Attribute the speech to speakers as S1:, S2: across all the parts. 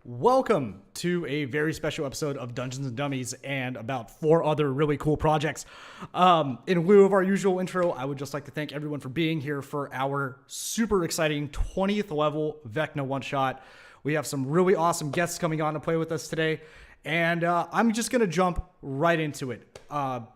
S1: Welcome to a very special episode of Dungeons and Dummies and about 4 other really cool projects. In lieu of our usual intro, I would just like to thank everyone for being here for our super exciting 20th level Vecna one-shot. We have some really awesome guests coming on to play with us today, and I'm just going to jump right into it.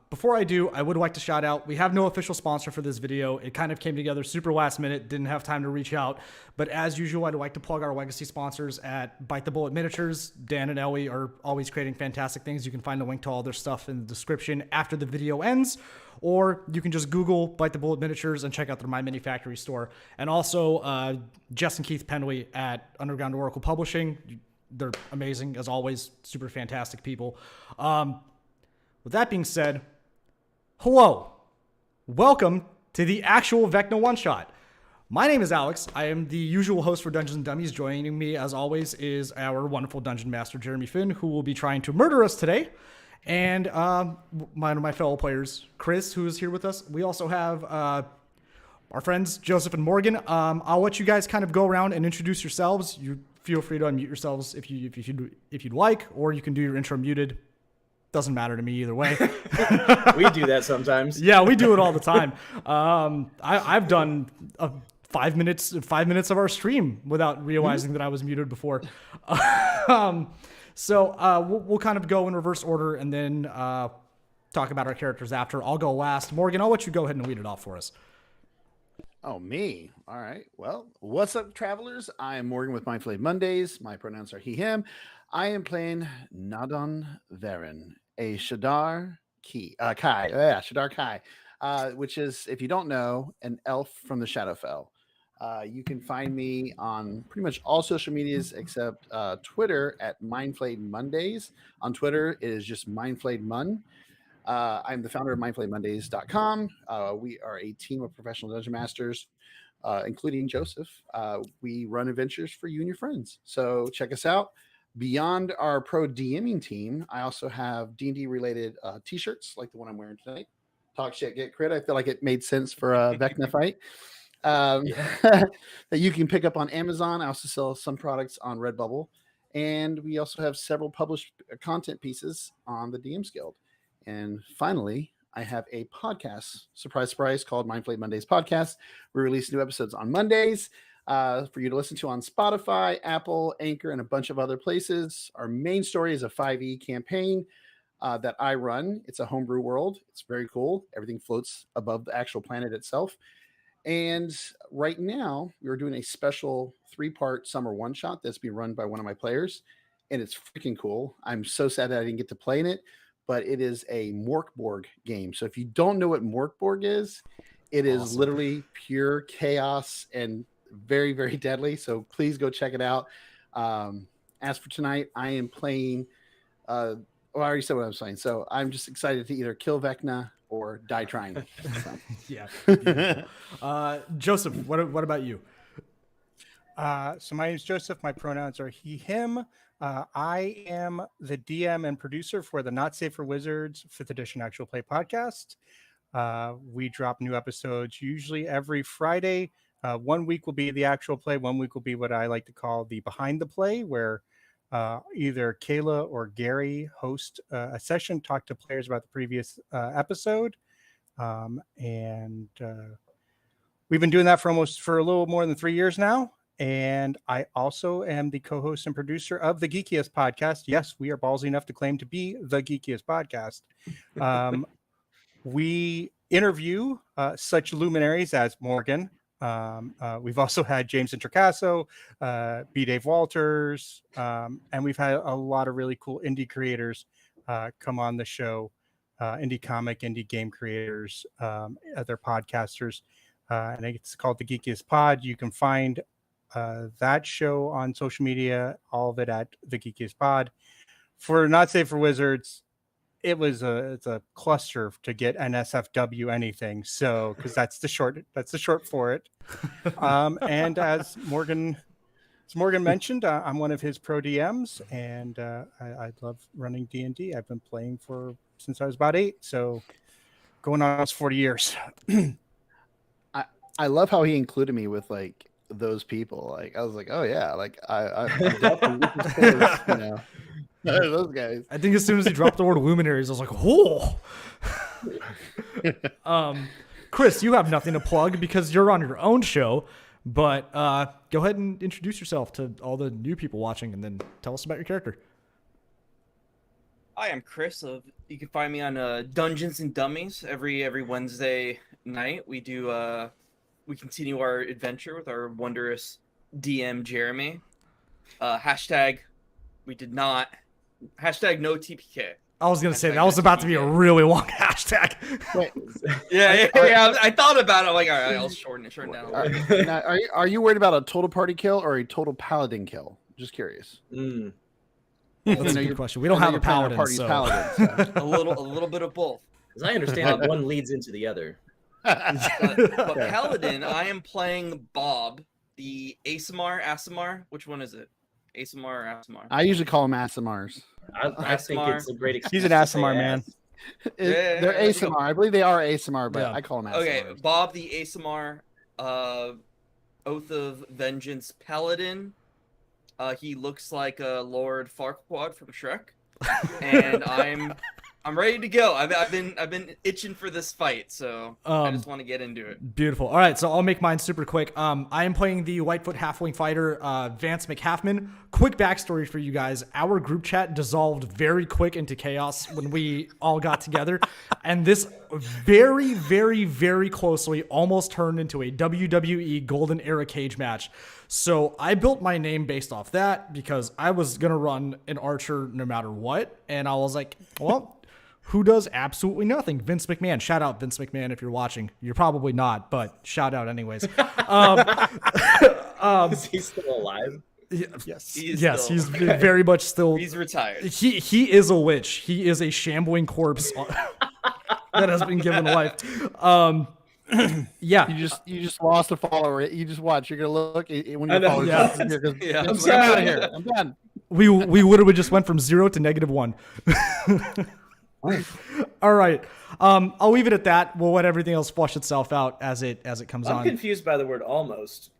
S1: Before I do, I would like to shout out, we have no official sponsor for this video. It kind of came together super last minute, didn't have time to reach out. But as usual, I'd like to plug our legacy sponsors at Bite the Bullet Miniatures. Dan and Ellie are always creating fantastic things. You can find a link to all their stuff in the description after the video ends. Or you can just Google Bite the Bullet Miniatures and check out their My Mini Factory store. And also Jess and Keith Penley at Underground Oracle Publishing. They're amazing, as always, super fantastic people. With that being said, hello, welcome to the actual Vecna one-shot. My name is Alex. I am the usual host for Dungeons & Dummies. Joining me, as always, is our wonderful Dungeon Master, Jeremi Finn, who will be trying to murder us today. And one of my fellow players, Chris, who is here with us. We also have our friends, Joseph and Morgan. I'll let you guys kind of go around and introduce yourselves. You feel free to unmute yourselves if you'd like, or you can do your intro muted. Doesn't matter to me either way.
S2: We do that sometimes.
S1: Yeah, we do it all the time. I've done 5 minutes of our stream without realizing that I was muted before. So we'll kind of go in reverse order and then talk about our characters after. I'll go last. Morgan, I'll let you go ahead and lead it off for us.
S3: Oh, me. All right. Well, what's up, travelers? I am Morgan with Mindflade Mondays. My pronouns are he, him. I am playing Nadon Varen, a Shadar Kai, which is, if you don't know, an elf from the Shadowfell. You can find me on pretty much all social medias except Twitter at Mindflade Mondays. On Twitter, it is just Mindflade Mun. I'm the founder of mindflademondays.com. We are a team of professional dungeon masters, including Joseph. We run adventures for you and your friends. So check us out. Beyond our pro DMing team, I also have D&D related t-shirts like the one I'm wearing tonight. Talk shit, get crit. I feel like it made sense for a Vecna fight. That you can pick up on Amazon. I also sell some products on Redbubble. And we also have several published content pieces on the DMs Guild. And finally, I have a podcast, surprise, surprise, called Mindflade Mondays Podcast. We release new episodes on Mondays for you to listen to on Spotify, Apple, Anchor, and a bunch of other places. Our main story is a 5e campaign that I run. It's a homebrew world. It's very cool. Everything floats above the actual planet itself. And right now, we're doing a special 3-part summer one-shot that's being run by one of my players. And it's freaking cool. I'm so sad that I didn't get to play in it. But it is a Morkborg game. So if you don't know what Morkborg is, it is literally pure chaos and very, very deadly. So please go check it out. As for tonight, I am playing. I already said what I'm saying. So I'm just excited to either kill Vecna or die trying. So.
S1: Yeah. Joseph, what about you?
S4: So my name is Joseph. My pronouns are he, him. I am the DM and producer for the Not Safe for Wizards 5th edition actual play podcast. We drop new episodes usually every Friday. 1 week will be the actual play. 1 week will be what I like to call the behind the play, where either Kayla or Gary host a session, talk to players about the previous episode. And we've been doing that for a little more than 3 years now. And I also am the co-host and producer of the Geekiest podcast. Yes, we are ballsy enough to claim to be the Geekiest podcast. We interview such luminaries as Morgan. We've also had James Introcaso, B. Dave Walters, and we've had a lot of really cool indie creators come on the show, indie comic, indie game creators, other podcasters. And it's called the Geekiest Pod. You can find that show on social media, all of it at the Geekiest Pod. For Not Safe for Wizards, it's a cluster to get NSFW anything. So because that's the short for it. And as Morgan mentioned, I'm one of his pro DMs, and I love running D&D. I've been playing since I was about 8, so going on almost 40 years.
S3: I love how he included me with like those people. Like I was like, oh yeah, like I'm definitely looking towards, those guys.
S1: I think as soon as he dropped the word luminaries, I was like, whoa. Chris, you have nothing to plug because you're on your own show, but go ahead and introduce yourself to all the new people watching and then tell us about your character.
S5: Hi, I'm Chris. You can find me on Dungeons and Dummies every Wednesday night. We continue our adventure with our wondrous DM Jeremi. Hashtag no TPK.
S1: I was gonna say that was about to be a really long hashtag.
S3: Wait,
S5: Yeah. I thought about it. I'm like, all right, I'll shorten it down a little bit.
S3: now, are you worried about a total party kill or a total paladin kill? Just curious.
S1: That's a good question. We don't have a paladin, so.
S5: a little bit of both.
S2: Because I understand that one leads into the other.
S5: But Paladin, I am playing Bob, the Asimar. Which one is it? Asimar or Asimar?
S3: I usually call them Asimars.
S2: I think it's a great excuse.
S4: He's an Asimar man.
S3: They're Asimar. I believe they are Asimar, but I call them Asimars.
S5: Okay, Bob the Asimar, Oath of Vengeance Paladin. He looks like Lord Farquaad from Shrek, and I'm ready to go. I've been itching for this fight, so I just want to get into it.
S1: Beautiful. All right, so I'll make mine super quick. I am playing the Whitefoot Halfling fighter, Vance McHalfman. Quick backstory for you guys: our group chat dissolved very quick into chaos when we all got together, and this very, very, very closely almost turned into a WWE Golden Era cage match. So I built my name based off that because I was gonna run an archer no matter what, and I was like, well. Who does absolutely nothing? Vince McMahon. Shout out Vince McMahon if you're watching. You're probably not, but shout out anyways.
S2: Is he still alive?
S1: Yes. He's very much still.
S5: He's retired.
S1: He is a lich. He is a shambling corpse that has been given life. Yeah.
S3: You just lost a follower. You just watch. You're gonna look when your followers disappear.
S5: Yeah.
S3: I'm out of here. I'm done.
S1: We literally just went from 0 to -1. All right. I'll leave it at that. We'll let everything else flush itself out as it comes on.
S2: I'm confused by the word almost.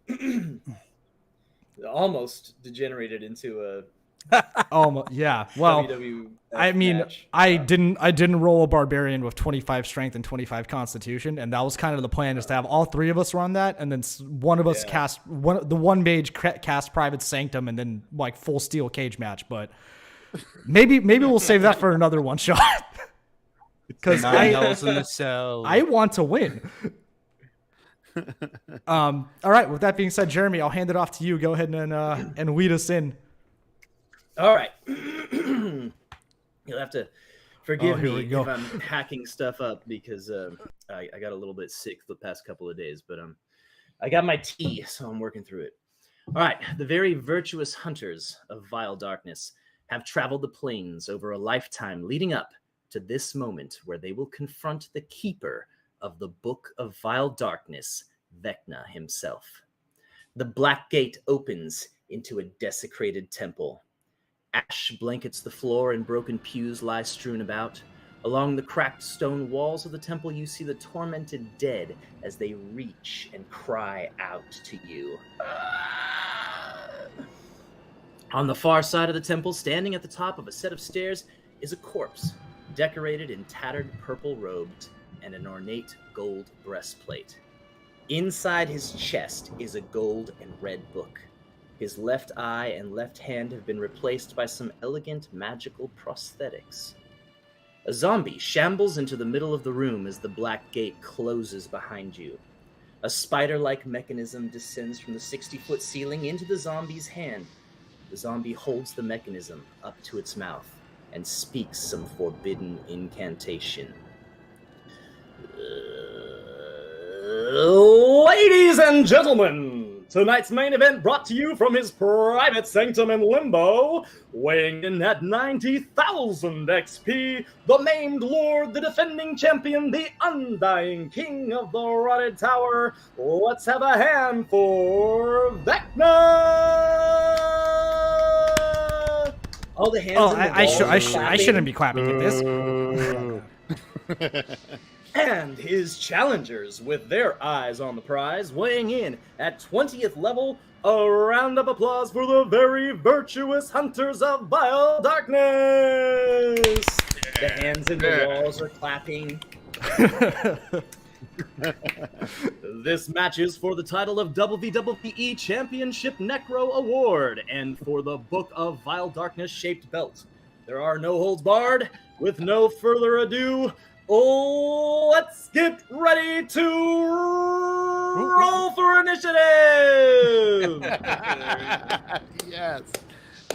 S2: Almost degenerated into a
S1: Yeah. Well,
S2: WWF
S1: I mean,
S2: match.
S1: I didn't roll a barbarian with 25 strength and 25 constitution, and that was kind of the plan, is to have all three of us run that, and then one of us cast one mage cast private sanctum, and then like full steel cage match. But maybe we'll save that for another one shot. Because I want to win. All right. With that being said, Jeremy, I'll hand it off to you. Go ahead and lead us in.
S2: All right. You'll have to forgive me
S1: we go.
S2: if I'm hacking stuff up because I got a little bit sick the past couple of days, but I got my tea, so I'm working through it. All right. The very virtuous hunters of vile darkness have traveled the plains over a lifetime leading up to this moment where they will confront the keeper of the Book of Vile Darkness, Vecna himself. The black gate opens into a desecrated temple. Ash blankets the floor and broken pews lie strewn about. Along the cracked stone walls of the temple, you see the tormented dead as they reach and cry out to you. On the far side of the temple, standing at the top of a set of stairs, is a corpse, decorated in tattered purple robes and an ornate gold breastplate. Inside his chest is a gold and red book. His left eye and left hand have been replaced by some elegant magical prosthetics. A zombie shambles into the middle of the room as the black gate closes behind you. A spider-like mechanism descends from the 60-foot ceiling into the zombie's hand. The zombie holds the mechanism up to its mouth and speaks some forbidden incantation. Ladies and gentlemen, tonight's main event brought to you from his private sanctum in Limbo, weighing in at 90,000 XP, the maimed lord, the defending champion, the undying king of the rotted tower. Let's have a hand for Vecna! All the hands.
S1: I shouldn't be clapping at this.
S2: And his challengers, with their eyes on the prize, weighing in at 20th level, a round of applause for the very virtuous hunters of vile darkness! The hands in the walls are clapping. This match is for the title of WWE Championship Necro Award and for the Book of Vile Darkness shaped belt. There are no holds barred. With no further ado, let's get ready to roll for initiative!
S3: Yes.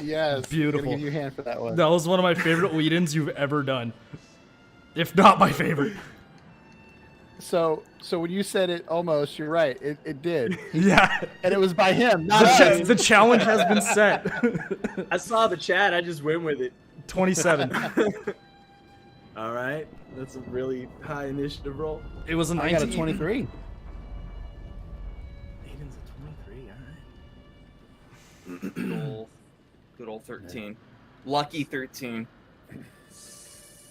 S3: Yes.
S1: Beautiful.
S3: Gotta give you a hand for that one.
S1: That was one of my favorite lead-ins you've ever done. If not my favorite.
S3: So when you said it almost, you're right. It did.
S1: Yeah.
S3: And it was by him, not us.
S1: The challenge has been set.
S2: I saw the chat, I just went with it.
S1: 27.
S2: All right, that's a really high initiative roll.
S1: It was a 19.
S3: I got a 23.
S2: Aiden's a 23, all right.
S5: Good old 13. Lucky 13.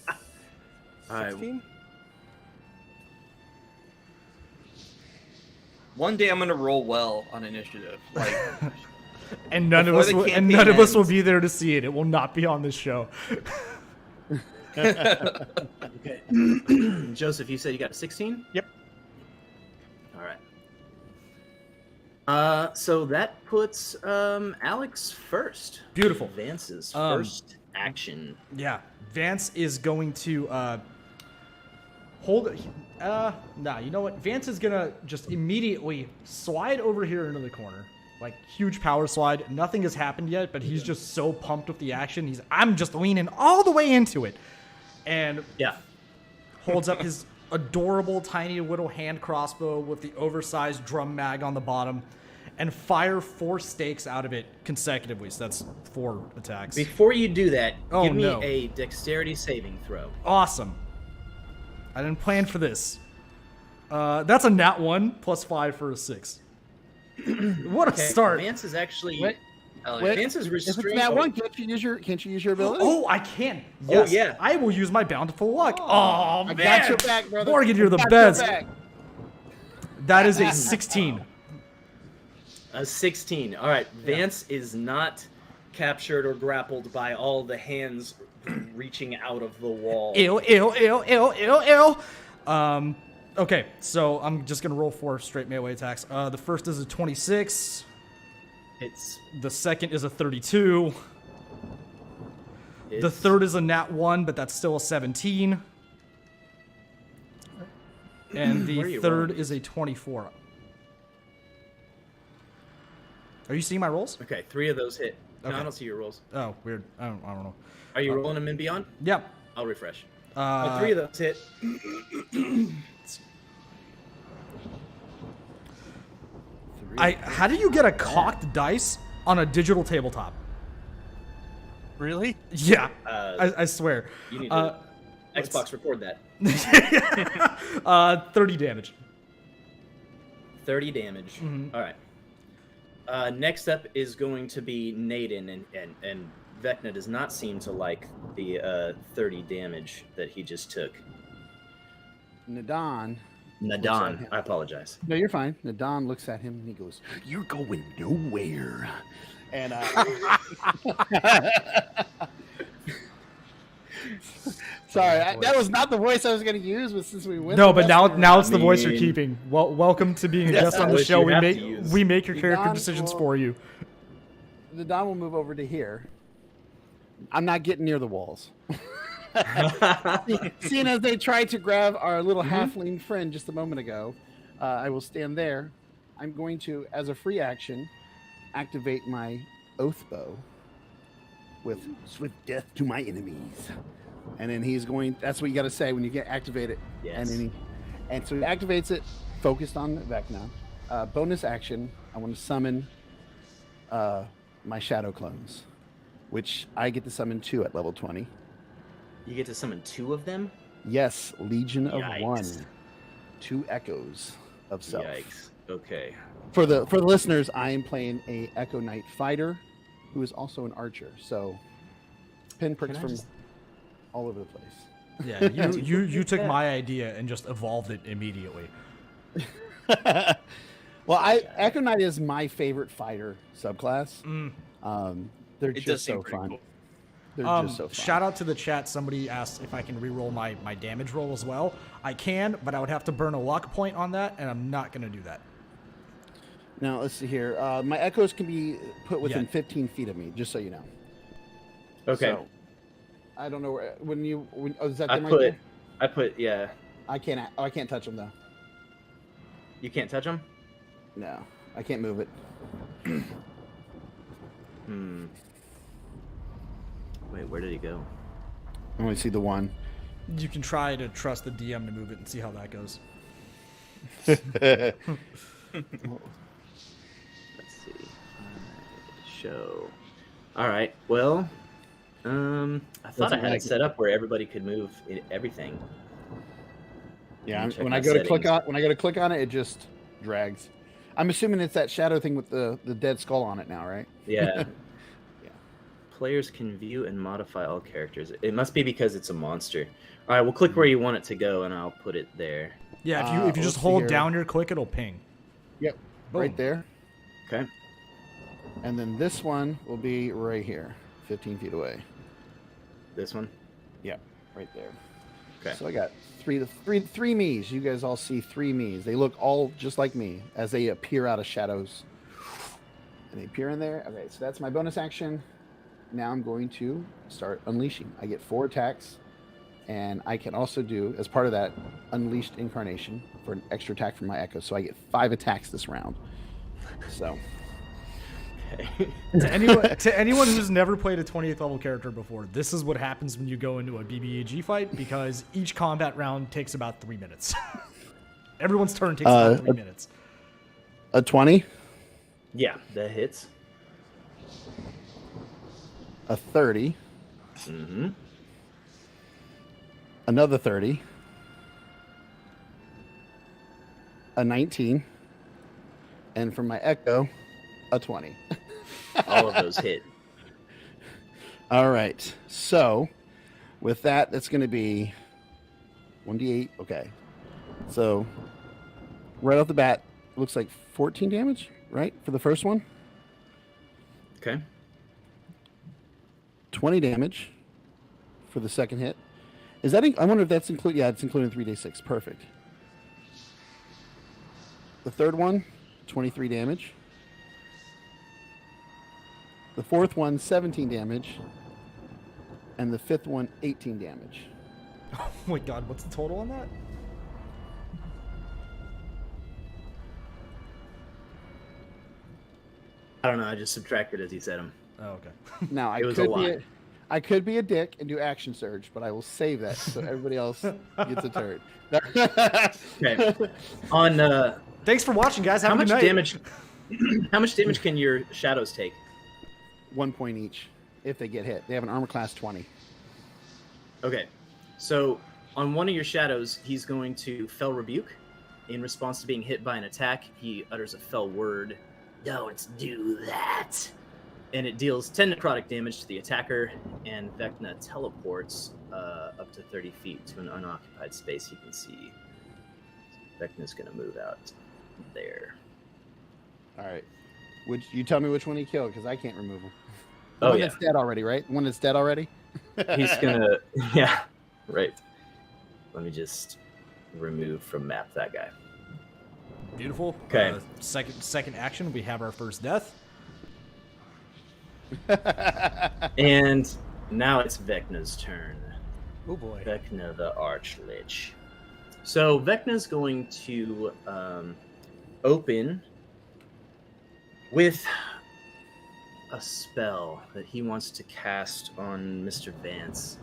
S2: All right.
S4: 16?
S5: One day I'm gonna roll well on initiative. Like,
S1: And none of
S5: Before
S1: us
S5: the
S1: will, and
S5: campaign
S1: none of us will
S5: ends.
S1: be there to see it. It will not be on this show.
S2: Okay. Joseph, you said you got a 16?
S4: Yep.
S2: All right. So that puts Alex first.
S1: Beautiful.
S2: Vance's
S1: Um,
S2: first action.
S1: Yeah. Vance is going to hold. Nah, you know what? Vance is gonna just immediately slide over here into the corner. Like, huge power slide. Nothing has happened yet, but he's just so pumped with the action. I'm just leaning all the way into it. And
S2: Yeah.
S1: holds up his adorable tiny little hand crossbow with the oversized drum mag on the bottom and fire 4 stakes out of it consecutively. So that's 4 attacks.
S2: Before you do that,
S1: Oh,
S2: give me
S1: no.
S2: a dexterity saving throw.
S1: Awesome. I didn't plan for this. That's a nat 1 plus 5 for a 6. What a
S2: Okay,
S1: start.
S2: Vance is actually.
S3: Wait,
S5: hell yeah.
S3: wait.
S2: Vance is
S3: If it's
S2: restrained.
S3: that one, can't you use your ability?
S1: Oh, I can.
S2: Oh,
S1: Yes,
S2: yeah.
S1: I will use my bountiful luck. Oh,
S3: I
S1: man.
S3: got your back, brother.
S1: Morgan, you're the
S3: I got your
S1: best.
S3: back.
S1: That is a 16.
S2: A 16. All right. Vance is not captured or grappled by all the hands reaching out of the wall.
S1: Ew. Okay, so I'm just gonna roll 4 straight melee attacks. The first is a 26.
S2: It's
S1: The second is a 32. The
S2: it's-
S1: third is a nat 1, but that's still a 17. And
S2: Where are
S1: the
S2: you
S1: third
S2: rolling?
S1: is a 24. Are you seeing my rolls?
S2: Okay, 3 of those hit. No,
S1: Okay.
S2: I don't see your rolls.
S1: Oh, weird. I don't know.
S2: Are you rolling them in beyond?
S1: Yep.
S2: I'll refresh. 3
S1: Uh,
S2: of those hit.
S1: how do you get a cocked dice on a digital tabletop?
S4: Really?
S1: Yeah,
S2: Uh,
S1: I swear.
S2: You need to Xbox record that.
S1: 30 damage.
S2: 30 damage.
S1: Mhm.
S2: All right. Next up is going to be Naden, and Vecna does not seem to like the 30 damage that he just took.
S3: Nadan.
S2: Nadan, I apologize.
S3: No, you're fine. Nadan looks at him and he goes, "You're going nowhere." And sorry, that was not the voice I was going to use, but since we went,
S1: No,
S3: the
S1: but
S3: Western
S1: now
S3: route-
S1: it's the voice you're
S2: mean-
S1: keeping. Well, welcome to being a
S3: Yes,
S1: guest on the
S2: voice
S1: show.
S2: you
S1: We
S2: have
S1: make
S2: to use.
S1: we make your character
S3: Don
S1: decisions
S3: will-
S1: for you.
S3: Nadan will move over to here. I'm not getting near the walls. Seeing as they tried to grab our little halfling friend just a moment ago, I will stand there. I'm going to, as a free action, activate my oath bow with swift death to my enemies. And then he's going. That's what you got to say when you get activated.
S2: Yes.
S3: And so he activates it, focused on Vecna. Bonus action. I want to summon my shadow clones, which I get to summon 2 at level 20.
S2: You get to summon 2 of them?
S3: Yes, Legion of
S2: Yikes.
S3: 1. 2 echoes of self.
S2: Yikes. Okay.
S3: For the listeners, I am playing a Echo Knight fighter who is also an archer. So pinpricks
S2: Can I
S3: from
S2: just-
S3: all over the place.
S1: Yeah, you took my idea and just evolved it immediately.
S3: Well, Echo Knight is my favorite fighter subclass. They're
S5: It does
S3: just
S5: seem
S3: so
S5: pretty
S3: fun.
S5: cool.
S3: They're just so fun.
S1: Shout out to the chat. Somebody asked if I can reroll my damage roll as well. I can, but I would have to burn a luck point on that, and I'm not going to do that.
S3: Now, let's see here. My echoes can be put within
S1: Yeah.
S3: 15 feet of me, just so you know.
S2: Okay.
S3: So, I don't know where. Is that
S2: I
S3: them right
S2: put,
S3: there?
S2: yeah.
S3: I can't touch them, though.
S2: You can't touch them?
S3: No, I can't move it.
S2: Wait, where did he go?
S3: I only see the one.
S1: You can try to trust the DM to move it and see how that goes.
S2: Let's see. Show. All right. Well, I thought I had it set up where everybody could move everything.
S3: Yeah,
S2: Check
S3: when
S2: my
S3: I go to click
S2: settings.
S3: on it, it just drags. I'm assuming it's that shadow thing with the dead skull on it now, right?
S2: Yeah.
S3: Yeah.
S2: Players can view and modify all characters. It must be because it's a monster. All right, well, click where you want it to go, and I'll put it there.
S1: Yeah, if you just
S3: let's see
S1: hold
S3: here.
S1: down your click, it'll ping.
S3: Yep,
S1: Boom.
S3: right there.
S2: Okay.
S3: And then this one will be right here, 15 feet away.
S2: This one.
S3: Yep, right there.
S2: Okay.
S3: So I got three me's. You guys all see three me's. They look all just like me as they appear out of shadows. And they appear in there. Okay, so that's my bonus action. Now I'm going to start unleashing. I get 4 attacks. And I can also do, as part of that, Unleashed Incarnation for an extra attack from my Echo. So I get 5 attacks this round. So,
S2: Okay.
S1: To anyone who's never played a 20th level character before, this is what happens when you go into a BBAG fight, because each combat round takes about 3 minutes. Everyone's turn takes about 3 minutes.
S3: a 20,
S2: Yeah, that hits.
S3: a 30,
S2: Mm-hmm.
S3: another 30, a 19, and from my Echo, a 20.
S2: All of those hit.
S3: All right. So with that, that's going to be 1d8. Okay. So right off the bat, looks like 14 damage, right? For the first one.
S2: Okay.
S3: 20 damage for the second hit. Is that? I wonder if that's included. Yeah, it's including 3d6. Perfect. The third one, 23 damage. The fourth one, 17 damage. And the fifth one, 18 damage.
S1: Oh my god, what's the total on that?
S2: I don't know. I just subtracted as he said them.
S1: Oh, okay.
S3: Now I
S2: It was a lot.
S3: I could be a dick and do action surge, but I will save that so everybody else gets a turn.
S2: Okay. On
S1: Thanks for watching, guys. Have
S2: how
S1: a good
S2: much
S1: night.
S2: damage? How much damage can your shadows take?
S3: 1 point each if they get hit. They have an armor class 20.
S2: Okay, so on one of your shadows, he's going to Fell Rebuke. In response to being hit by an attack, he utters a fell word. Don't do that. And it deals 10 necrotic damage to the attacker, and Vecna teleports up to 30 feet to an unoccupied space you can see. Vecna's going to move out there.
S3: All right. Would you tell me which one he killed? Because I can't remove him. The
S2: Oh,
S3: one
S2: yeah.
S3: that's dead already, right? The one that's dead already?
S2: He's going to... Yeah, right. Let me just remove from map that guy.
S1: Beautiful.
S2: Okay.
S1: Second action, we have our first death.
S2: And now it's Vecna's turn.
S4: Oh boy.
S2: Vecna the Archlich. So Vecna's going to open with a spell that he wants to cast on Mr. Vance.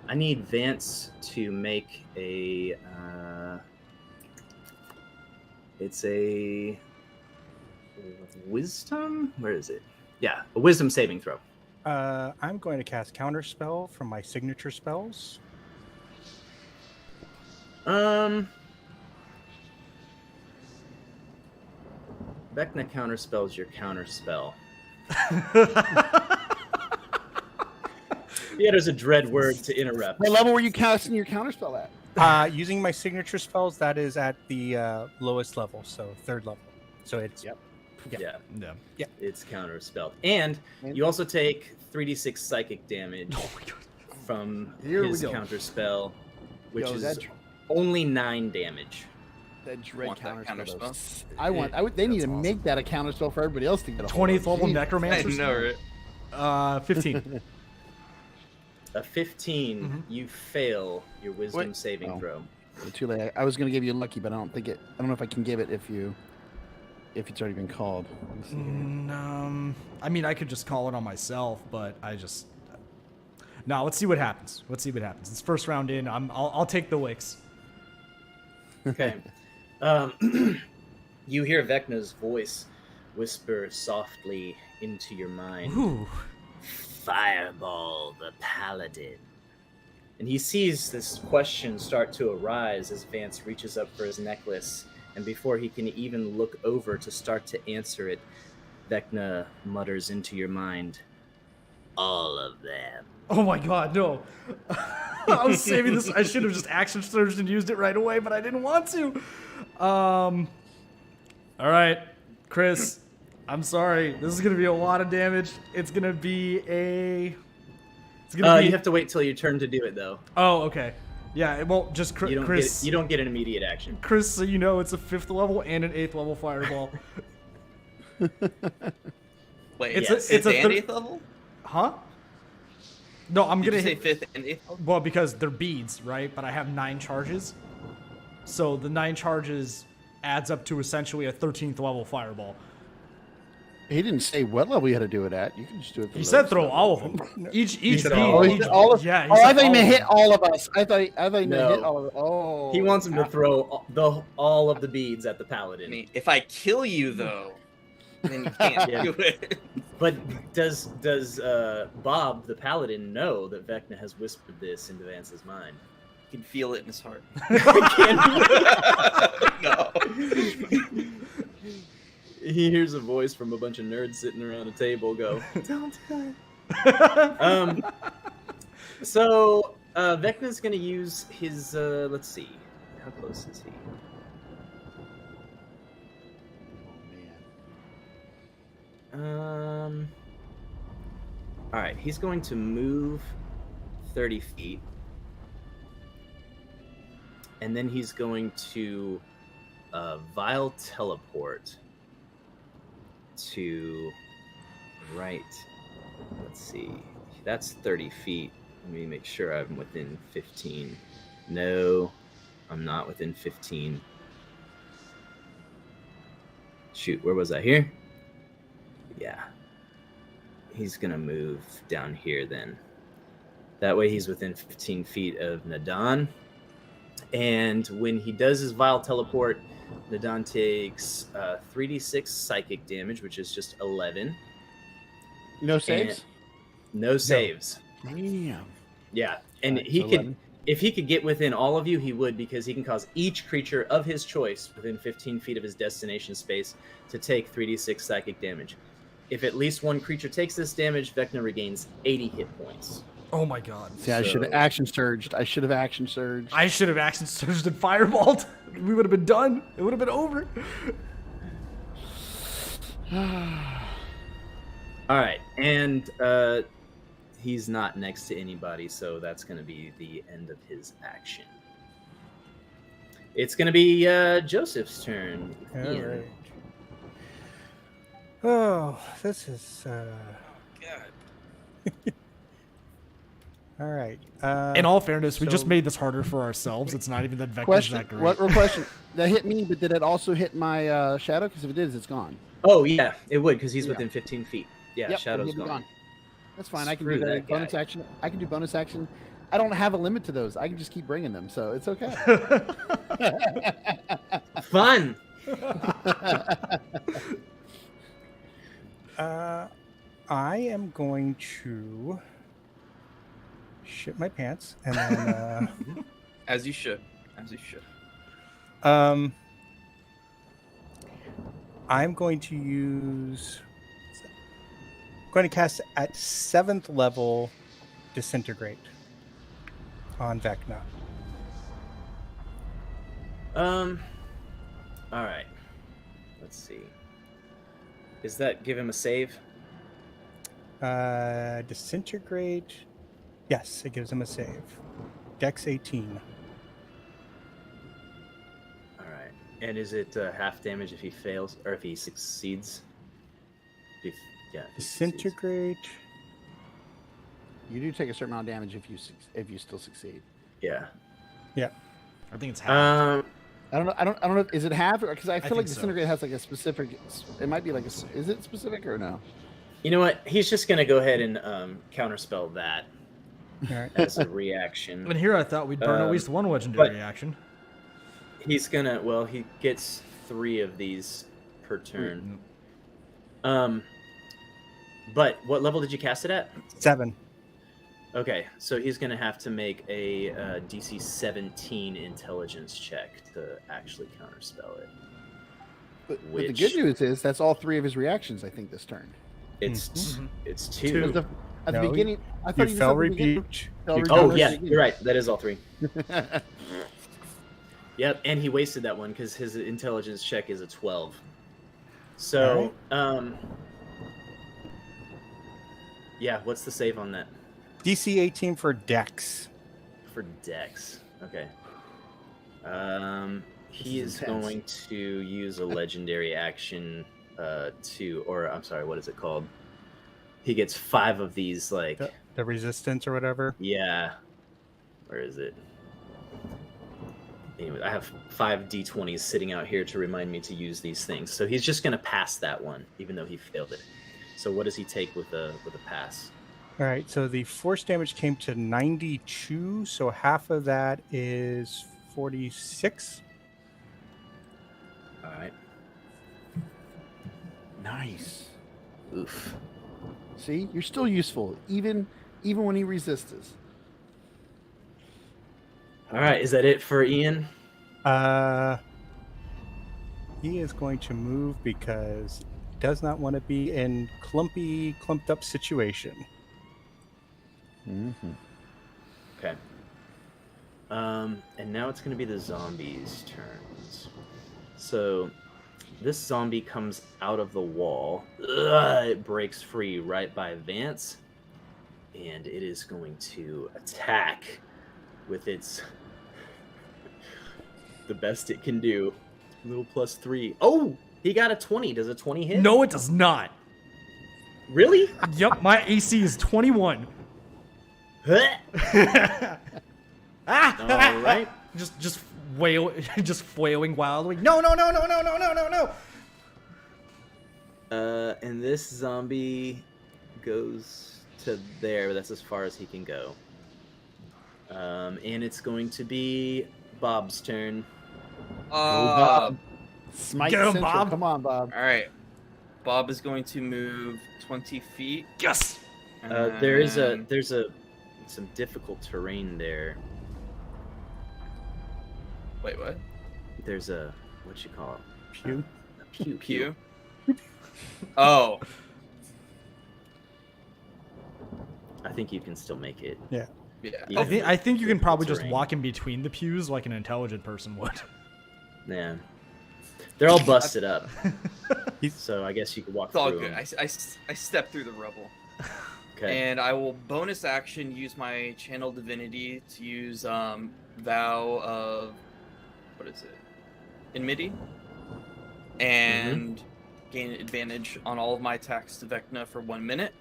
S2: I need Vance to make a... it's a... Wisdom? Where is it? Yeah, a Wisdom saving throw.
S4: I'm going to cast Counterspell from my signature spells.
S2: Vecna counterspells your counterspell. He utters a dread word to interrupt.
S3: What level were you casting your counterspell at?
S4: Using my signature spells, that is at the lowest level, so 3rd level. So it's
S3: Yep.
S2: Yeah,
S1: Yeah.
S2: it's counterspelled. And you also take 3d6 psychic damage
S1: Oh my god.
S2: from
S3: Here we
S2: his
S3: go.
S2: counterspell, which
S3: Yo,
S2: is
S3: that
S2: only 9 damage.
S3: dread
S5: Want that
S3: counterspell.
S5: counterspell?
S3: They need
S1: That's
S3: to
S1: awesome.
S3: make that a counterspell for everybody else to get a hold
S1: 20th
S3: of.
S1: level
S3: Jeez.
S1: necromancer.
S5: right?
S1: 15.
S2: A 15, you fail your wisdom
S3: What?
S2: saving
S3: Oh.
S2: throw.
S3: Too late. I was gonna give you lucky, but I don't know if I can give it if it's already been called. Let me see here.
S1: I mean, I could just call it on myself, but I just. No, let's see what happens. Let's see what happens. It's first round in. I'll take the wicks.
S2: Okay. You hear Vecna's voice whisper softly into your mind.
S1: Ooh.
S2: Fireball the paladin. And he sees this question start to arise as Vance reaches up for his necklace, and before he can even look over to start to answer it, Vecna mutters into your mind, all of them.
S1: Oh my god, no. I was saving this. I should have just action surged and used it right away, but I didn't want to. All right, Chris, I'm sorry. This is going to be a lot of damage. It's going to be a... It's gonna be...
S2: You have to wait till your turn to do it, though.
S1: Oh, okay. Yeah, it won't just... Chris,
S2: You don't get an immediate action.
S1: Chris, so you know it's a 5th level and an 8th level fireball.
S5: Wait,
S1: It's
S5: it's
S1: a
S5: and 8th level?
S1: Huh? No, I'm
S5: Did
S1: going to
S5: you say
S1: hit...
S5: 5th and 8th level?
S1: Well, because they're beads, right? But I have 9 charges. So the 9 charges adds up to essentially a 13th level fireball.
S3: He didn't say what level you had to do it at. You can just do it.
S1: He said throw all of them. Each
S2: said
S1: bead.
S2: all.
S3: He said all of.
S1: Yeah. he
S3: Oh,
S1: said
S3: I thought you
S1: all
S3: meant
S1: of
S3: hit
S1: them.
S3: all of us. I thought you meant
S2: No.
S3: hit all of. Oh.
S2: He wants him to throw all of the beads at the paladin.
S5: I mean, if I kill you, though, then you can't
S2: Yeah.
S5: do it.
S2: But does Bob the paladin know that Vecna has whispered this into Vance's mind?
S5: You can feel it in his heart.
S2: No. He hears a voice from a bunch of nerds sitting around a table go, "Don't do it." So Vecna's gonna use his. Let's see, how close is he? All right, he's going to move 30 feet. And then he's going to vile teleport to right. Let's see. That's 30 feet. Let me make sure I'm within 15. No, I'm not within 15. Shoot, where was I? Here? Yeah. He's going to move down here then. That way he's within 15 feet of Nadan. And when he does his vile teleport, Nadan takes 3d6 psychic damage, which is just 11.
S3: No saves.
S2: No saves.
S3: Damn.
S2: Yeah, and
S3: Alright,
S2: he
S3: so
S2: could,
S3: 11.
S2: if he could get within all of you, he would, because he can cause each creature of his choice within 15 feet of his destination space to take 3d6 psychic damage. If at least one creature takes this damage, Vecna regains 80 hit points.
S1: Oh my god.
S3: See, I should have
S2: So-
S3: action surged. I should have action surged.
S1: I should have action surged and fireballed. We would have been done. It would have been over.
S2: All right, and he's not next to anybody, so that's going to be the end of his action. It's going to be Joseph's turn.
S4: All
S2: Ian.
S4: right. Oh, this is.
S5: God.
S4: All right.
S1: In all fairness, we just
S4: so-
S1: made this harder for ourselves. It's not even that Vecna's
S3: Question.
S1: that great.
S3: What question? That hit me, but did it also hit my shadow? Because if it is, it's gone.
S2: Oh, yeah, it would, because he's
S3: Yeah.
S2: within 15 feet. Yeah,
S3: Yep,
S2: Shadow's
S3: it'll be
S2: gone.
S3: That's fine. I can
S2: Screw
S3: do that.
S2: that
S3: Bonus
S2: guy.
S3: action. I can do bonus action. I don't have a limit to those. I can just keep bringing them, so it's okay.
S2: Fun!
S4: I am going to shit my pants and then.
S5: As you should. As you should.
S4: I'm going to use. I'm going to cast at 7th level disintegrate on Vecna.
S2: All right. Let's see. Is that give him a save?
S4: Disintegrate. Yes, it gives him a save. Dex 18.
S2: All right. And is it half damage if he fails or if he succeeds? If he succeeds.
S4: Disintegrate.
S3: You do take a certain amount of damage if you still succeed.
S2: Yeah.
S4: Yeah.
S1: I think it's half.
S3: I don't know. Is it half? Because I feel like
S1: think so.
S3: disintegrate has like a specific. It might be like a. Is it specific or no?
S2: You know what? He's just gonna go ahead and counterspell that
S4: All right.
S2: as a reaction.
S1: And here I thought we'd burn at least one legendary
S2: but-
S1: action.
S2: He's gonna. Well, he gets 3 of these per turn. But what level did you cast it at?
S4: 7.
S2: Okay, so he's gonna have to make a DC 17 intelligence check to actually counterspell it.
S3: But the good news is that's all 3 of his reactions. I think this turn.
S2: It's it's 2.
S1: Two.
S3: Because at the
S4: No,
S3: beginning, I
S4: You
S3: thought you
S4: fell
S3: said at the beginning-
S4: rebuke.
S3: fell
S4: You
S3: rebuke.
S2: Oh
S3: Rebuke.
S2: yeah, you're right. That is all 3. Yep, and he wasted that one because his intelligence check is a 12. So, yeah, what's the save on that
S4: DC 18 for Dex.
S2: for Dex? Okay. He
S3: is
S2: is
S3: intense.
S2: going to use a legendary action I'm sorry, what is it called? He gets 5 of these, like,
S4: The resistance or whatever.
S2: yeah. Where is it? Anyway, I have 5 d20s sitting out here to remind me to use these things. So he's just going to pass that one, even though he failed it. So what does he take with a pass?
S4: All right, so the force damage came to 92, so half of that is 46.
S2: All right.
S3: Nice.
S2: Oof.
S3: See, you're still useful, even when he resists.
S2: All right, is that it for Ian?
S4: He is going to move because he does not want to be in clumped up situation.
S3: Mm-hmm.
S2: Okay. And now it's going to be the zombies' turns. So this zombie comes out of the wall. It breaks free right by Vance. And it is going to attack with its... the best it can do. Little +3. Oh! He got a 20. Does a 20 hit?
S1: No, it does not.
S2: Really?
S1: Yep, my AC is 21.
S2: All
S1: Ah!
S2: right.
S1: Just flailing wildly. No.
S2: And this zombie goes to there, but that's as far as he can go. And it's going to be Bob's turn.
S3: Bob. Smite
S1: Get him,
S3: Central.
S1: Bob.
S3: Come on, Bob.
S5: All right. Bob is going to move 20 feet.
S1: Yes.
S2: There's
S5: and-
S2: some difficult terrain there.
S5: Wait, what?
S2: There's a what you call it?
S4: Pew.
S2: A pew.
S5: Pew? Oh.
S2: I think you can still make it.
S4: Yeah.
S5: Yeah.
S1: I think you can probably just
S2: Terrain.
S1: walk in between the pews like an intelligent person would.
S2: Yeah. They're all busted up.
S4: He's-
S2: So I guess you could walk
S5: It's all
S2: through
S5: good.
S2: them.
S5: I step through the rubble.
S2: Okay.
S5: And I will bonus action use my channel divinity to use vow of what is it? Enmity. And gain advantage on all of my attacks to Vecna for 1 minute.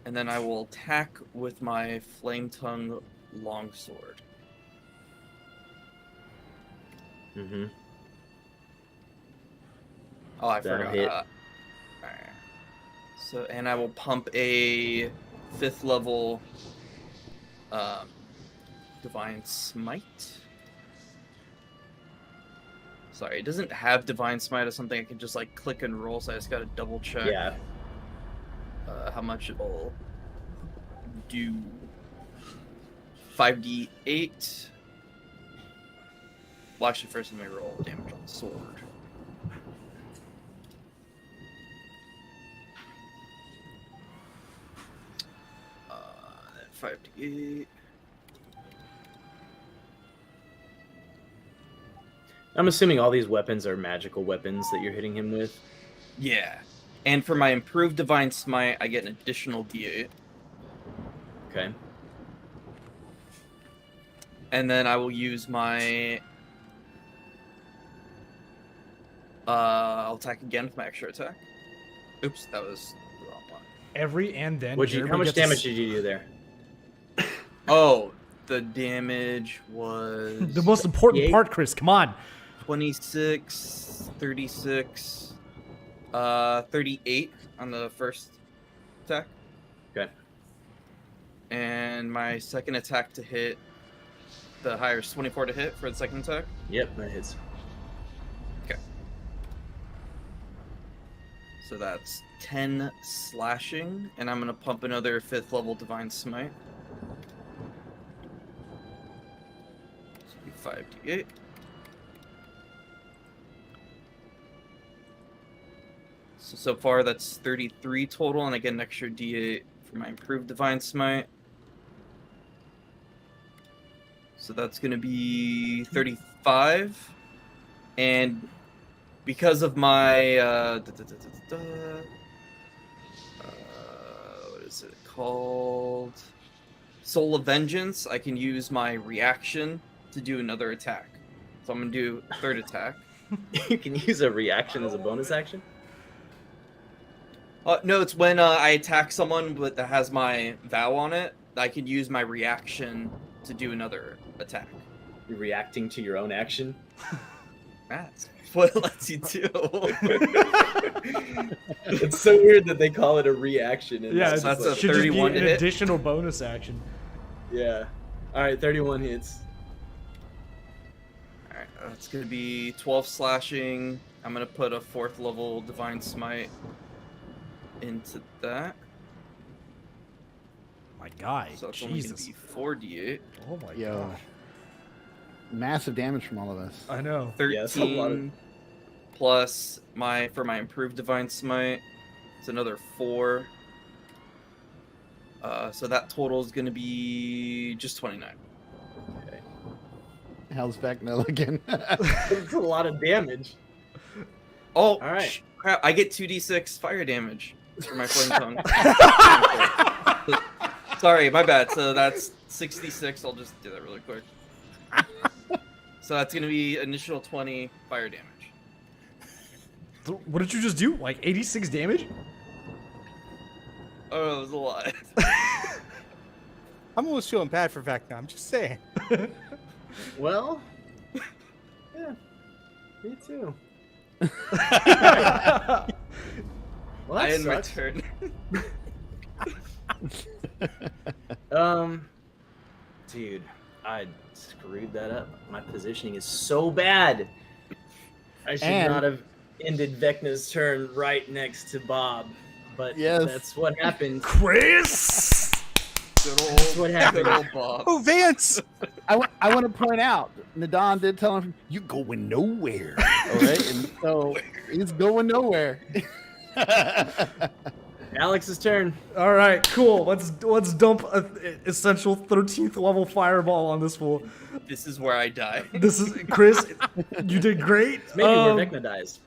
S5: And then I will attack with my flame tongue longsword.
S2: Mm-hmm.
S5: Oh, I
S2: That'll
S5: forgot.
S2: hit.
S5: Alright. So, and I will pump a 5th level Divine Smite. Sorry, it doesn't have Divine Smite as something I can just like click and roll, so I just gotta double check
S2: Yeah.
S5: how much it will do. 5d8. Well, actually, first let me roll damage on the sword. 5d8.
S2: I'm assuming all these weapons are magical weapons that you're hitting him with.
S5: Yeah. And for my improved divine smite, I get an additional d8.
S2: Okay.
S5: And then I will use my I'll attack again with my extra attack. Oops, that was the wrong one.
S1: Every and then.
S2: How much damage did you do there?
S5: Oh, the damage was
S1: The most important
S2: 38?
S1: part, Chris. Come on.
S5: 26, 36, 38 on the first attack.
S2: Okay.
S5: And my second attack to hit, the higher is 24 to hit for the second attack.
S2: Yep, that hits.
S5: Okay. So that's 10 slashing, and I'm going to pump another 5th level Divine Smite. So 5d8. So far that's 33 total, and I get an extra d8 for my improved Divine Smite. So that's going to be 35. And because of my what is it called? Soul of Vengeance, I can use my reaction to do another attack. So I'm going to do a third attack.
S2: You can use a reaction as a bonus action?
S5: No, it's when I attack someone that has my vow on it, I can use my reaction to do another attack.
S2: You're reacting to your own action?
S5: That's what it lets you do.
S2: It's so weird that they call it a reaction. And
S1: Yeah,
S2: it's
S5: that's
S2: just
S5: a
S1: should just be
S5: 31
S1: an
S5: to hit.
S1: additional bonus action.
S2: yeah. All right, 31 hits.
S5: Alright, that's going to be 12 slashing. I'm going to put a 4th level Divine Smite into that.
S1: My guy,
S5: So it's only going to
S1: Jesus.
S5: be 4d8.
S1: Oh my
S3: Yo.
S1: gosh.
S3: Massive damage from all of us.
S1: I know.
S5: 13
S2: Yeah, that's a lot of-
S5: plus for my improved Divine Smite, it's another 4. So that total is going to be just 29.
S2: Okay.
S3: How's Vecna looking?
S2: That's a lot of damage.
S5: Oh,
S2: All right.
S5: Crap, I get 2d6 fire damage for my flame tongue. Sorry, my bad. So that's 66. I'll just do that really quick. So that's going to be initial 20 fire damage.
S1: What did you just do? Like 86 damage?
S5: Oh, it was a lot.
S4: I'm almost feeling bad for Vecna. I'm just saying.
S2: Well, yeah, me too. Well,
S5: I
S2: that
S5: end my
S2: sucks.
S5: turn.
S2: Dude, I screwed that up. My positioning is so bad. I should
S3: And-
S2: not have ended Vecna's turn right next to Bob, but
S3: Yes.
S2: that's what happened.
S1: Chris!
S5: Good old,
S2: That's what happened.
S5: good old Bob.
S4: Oh, Vance!
S3: I want to point out, Nadon did tell him, "You going nowhere." All right, and so he's going nowhere.
S2: Alex's turn.
S1: All right, cool. Let's dump a essential 13th level fireball on this fool.
S5: This is where I die.
S1: This is Chris. You did great.
S2: Maybe where Vecna dies.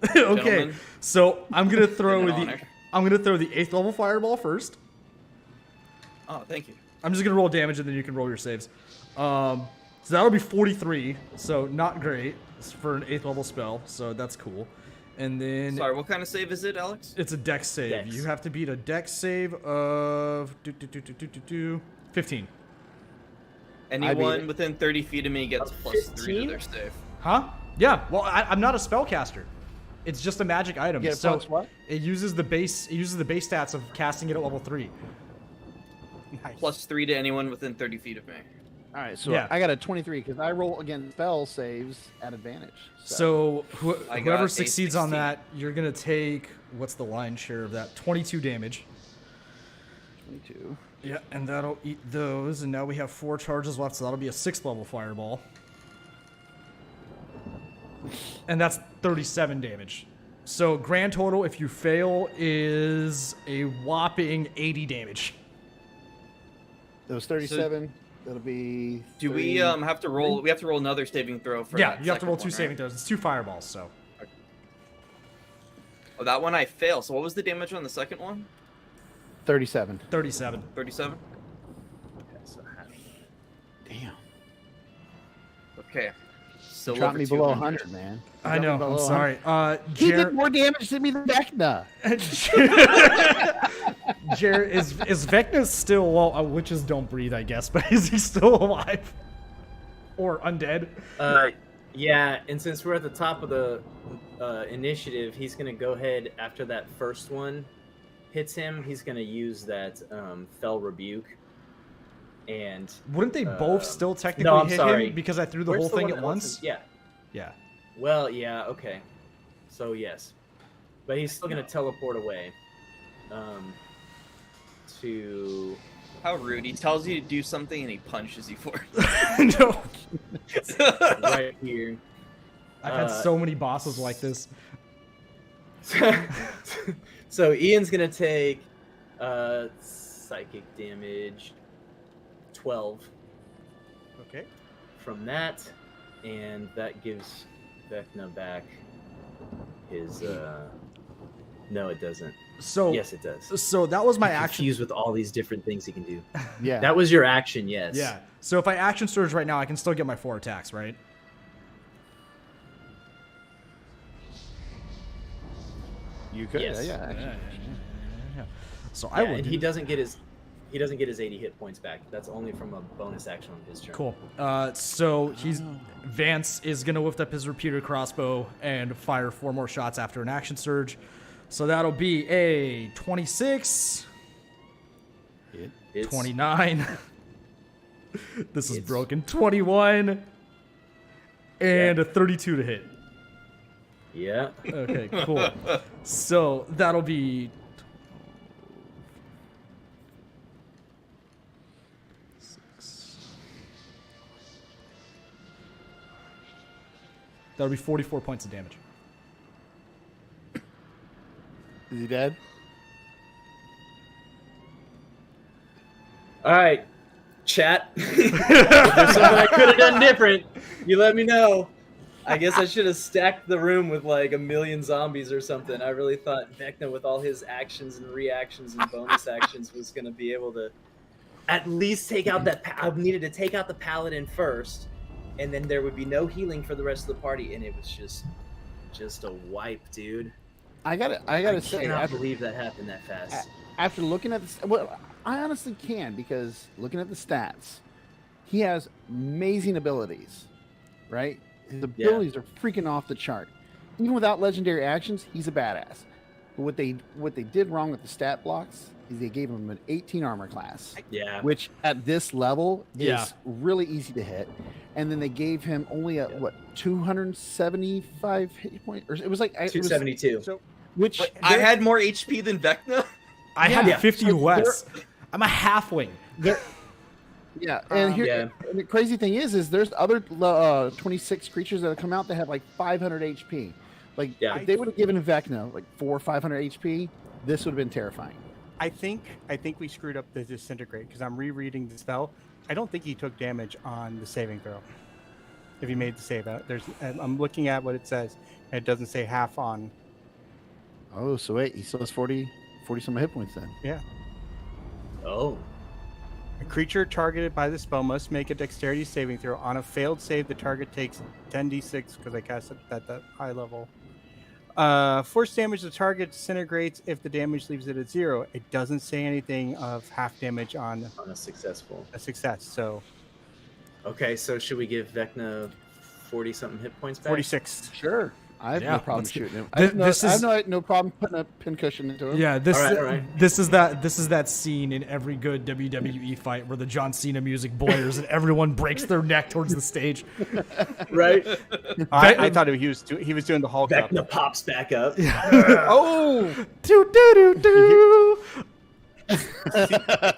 S1: Okay,
S5: Gentlemen.
S1: so I'm gonna throw
S5: An
S1: the
S5: honor.
S1: 8th level fireball first.
S5: Oh, thank you.
S1: I'm just gonna roll damage and then you can roll your saves. So that'll be 43. So not great for an 8th level spell. So that's cool. And then
S5: Sorry, what kind of save is it, Alex?
S1: it's a dex save.
S2: Dex.
S1: You have to beat a dex save of 15.
S5: Anyone
S3: it.
S5: within 30 feet of me gets
S2: A
S5: plus 3 to
S2: 15?
S5: their save.
S1: Huh? Yeah. Well, I'm not a spellcaster. It's just a magic item.
S3: Get a
S1: so
S3: plus what?
S1: it uses the base. It uses the base stats of casting it at level 3.
S4: Nice.
S5: Plus 3 to anyone within 30 feet of me.
S3: All right, so
S1: Yeah.
S3: I got a 23 because I roll against spell saves at advantage.
S1: So
S5: I got
S1: whoever
S5: a
S1: succeeds on
S5: 16.
S1: that, you're gonna take what's the line share of that? 22 damage.
S3: 22.
S1: Yeah, and that'll eat those. And now we have 4 charges left, so that'll be a 6th level fireball. And that's 37 damage. So grand total, if you fail, is a whopping 80 damage.
S3: It was 37. That'll be.
S5: Do we have to roll? We have to roll another saving throw for.
S1: Yeah,
S5: that
S1: you have to
S5: second
S1: roll 2
S5: one,
S1: saving
S5: right?
S1: throws. It's 2 fireballs, so.
S5: Oh, that one I fail. So what was the damage on the second one?
S3: 37.
S1: 37.
S5: 37.
S2: Okay, so half.
S3: Damn.
S5: Okay. Still
S3: Dropped
S5: over
S3: me below
S5: 200.
S3: 100, man.
S1: I know. I'm sorry.
S3: He did more damage to me than Vecna.
S1: Jared, is Vecna still, well, witches don't breathe, I guess, but is he still alive? Or undead?
S2: Yeah, and since we're at the top of the initiative, he's gonna go ahead after that first one hits him. He's gonna use that fell rebuke, and
S1: Wouldn't they both still technically
S2: no, I'm
S1: hit
S2: sorry.
S1: him because I threw the
S2: Where's
S1: whole thing
S2: one
S1: at
S2: that
S1: once?
S2: wasn't- Yeah.
S1: Yeah.
S2: Well, yeah. Okay. So yes, but he's still gonna teleport away. To
S5: How rude! He tells you to do something and he punches you for it.
S1: No.
S2: right here.
S1: I've had so many bosses like this.
S2: So Ian's gonna take psychic damage 12
S4: Okay.
S2: from that, and that gives Vecna back his no, it doesn't.
S1: So
S2: Yes, it does.
S1: So that was my action.
S2: Confused with all these different things he can do.
S3: Yeah.
S2: That was your action, yes.
S1: Yeah. So if I action surge right now, I can still get my 4 attacks, right?
S3: You could.
S2: Yes.
S3: Yeah. Actually.
S1: Yeah. So
S2: Yeah,
S1: I would.
S2: and he doesn't get his 80 hit points back. That's only from a bonus action on his turn.
S1: Cool. So Vance is gonna lift up his repeater crossbow and fire 4 more shots after an action surge. So that'll be a 26,
S2: It's
S1: 29. This is
S2: It's-
S1: broken. 21 and a 32 to hit.
S2: Yeah.
S1: Okay, cool. So that'll be that'll be 44 points of damage.
S3: Is he dead?
S2: All right, chat. If there's something I could have done different, you let me know. I guess I should have stacked the room with like a million zombies or something. I really thought Vecna, with all his actions and reactions and bonus actions, was going to be able to at least take out that. I needed to take out the paladin first, and then there would be no healing for the rest of the party, and it was just a wipe, dude.
S3: I gotta
S2: I
S3: say,
S2: cannot believe that happened that fast.
S3: after looking at this, well, I honestly can, because looking at the stats, he has amazing abilities, right? His abilities are freaking off the chart. Even without legendary actions, he's a badass. But what they did wrong with the stat blocks is they gave him an 18 armor class,
S2: Yeah.
S3: which at this level
S1: Yeah.
S3: is really easy to hit. And then they gave him only a 275 hit point, or it was like
S2: 272.
S4: So
S3: which
S5: Wait, I had more HP than Vecna.
S1: I had
S2: Yeah.
S1: 50
S3: So
S1: less. I'm a halfwing.
S3: Yeah, and here
S2: Yeah.
S3: and the crazy thing is there's other 26 creatures that have come out that have like 500 HP. Like
S2: Yeah.
S3: if they would have given Vecna like 400 or 500 HP, this would have been terrifying.
S4: I think we screwed up the disintegrate because I'm rereading the spell. I don't think he took damage on the saving throw. If he made the save, I'm looking at what it says, and it doesn't say half on.
S3: Oh, so wait, he still has 40 some hit points then.
S4: Yeah.
S2: Oh.
S4: A creature targeted by the spell must make a dexterity saving throw. On a failed save, the target takes 10d6 because I cast it at that high level. Force damage, the target disintegrates if the damage leaves it at 0. It doesn't say anything of half damage on
S2: On a successful.
S4: a success. So
S2: Okay, so should we give Vecna 40 something hit points back?
S4: 46.
S3: Sure. I have
S1: Yeah,
S3: no problem
S1: let's do-
S3: shooting him.
S1: Th- this
S3: I
S1: is-
S3: have no problem putting a pincushion into him.
S1: Yeah, this
S2: All right.
S1: this is that scene in every good WWE fight where the John Cena music blares and everyone breaks their neck towards the stage.
S2: Right?
S4: I thought he was doing the Hulk up.
S2: Vecna pops back up.
S4: Oh,
S1: Do do do do.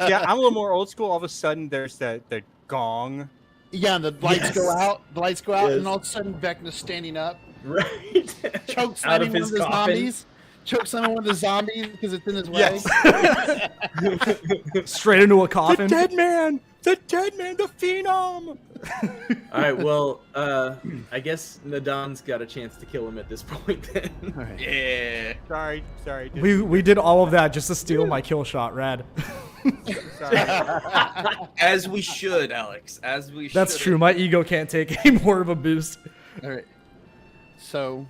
S4: yeah. I'm a little more old school. All of a sudden, there's the gong.
S3: Yeah, and the lights
S2: Yes.
S3: go out. The lights go out,
S2: Yes.
S3: and all of a sudden Vecna's standing up,
S2: Right?
S3: choke
S2: Out
S3: slamming
S2: of
S3: one
S2: his
S3: of the
S2: coffin.
S3: zombies. choke someone with a zombie because it's in his way?
S4: Yes.
S1: Straight into a
S4: The
S1: coffin.
S4: dead man, the phenom.
S2: All right, well, I guess Nadon's got a chance to kill him at this point then.
S3: All right.
S5: Yeah.
S4: Sorry.
S1: We did all of that just to steal my kill shot, Rad.
S4: Sorry.
S5: As we should, Alex. As we should.
S1: That's true. My ego can't take any more of a boost.
S3: All right. So,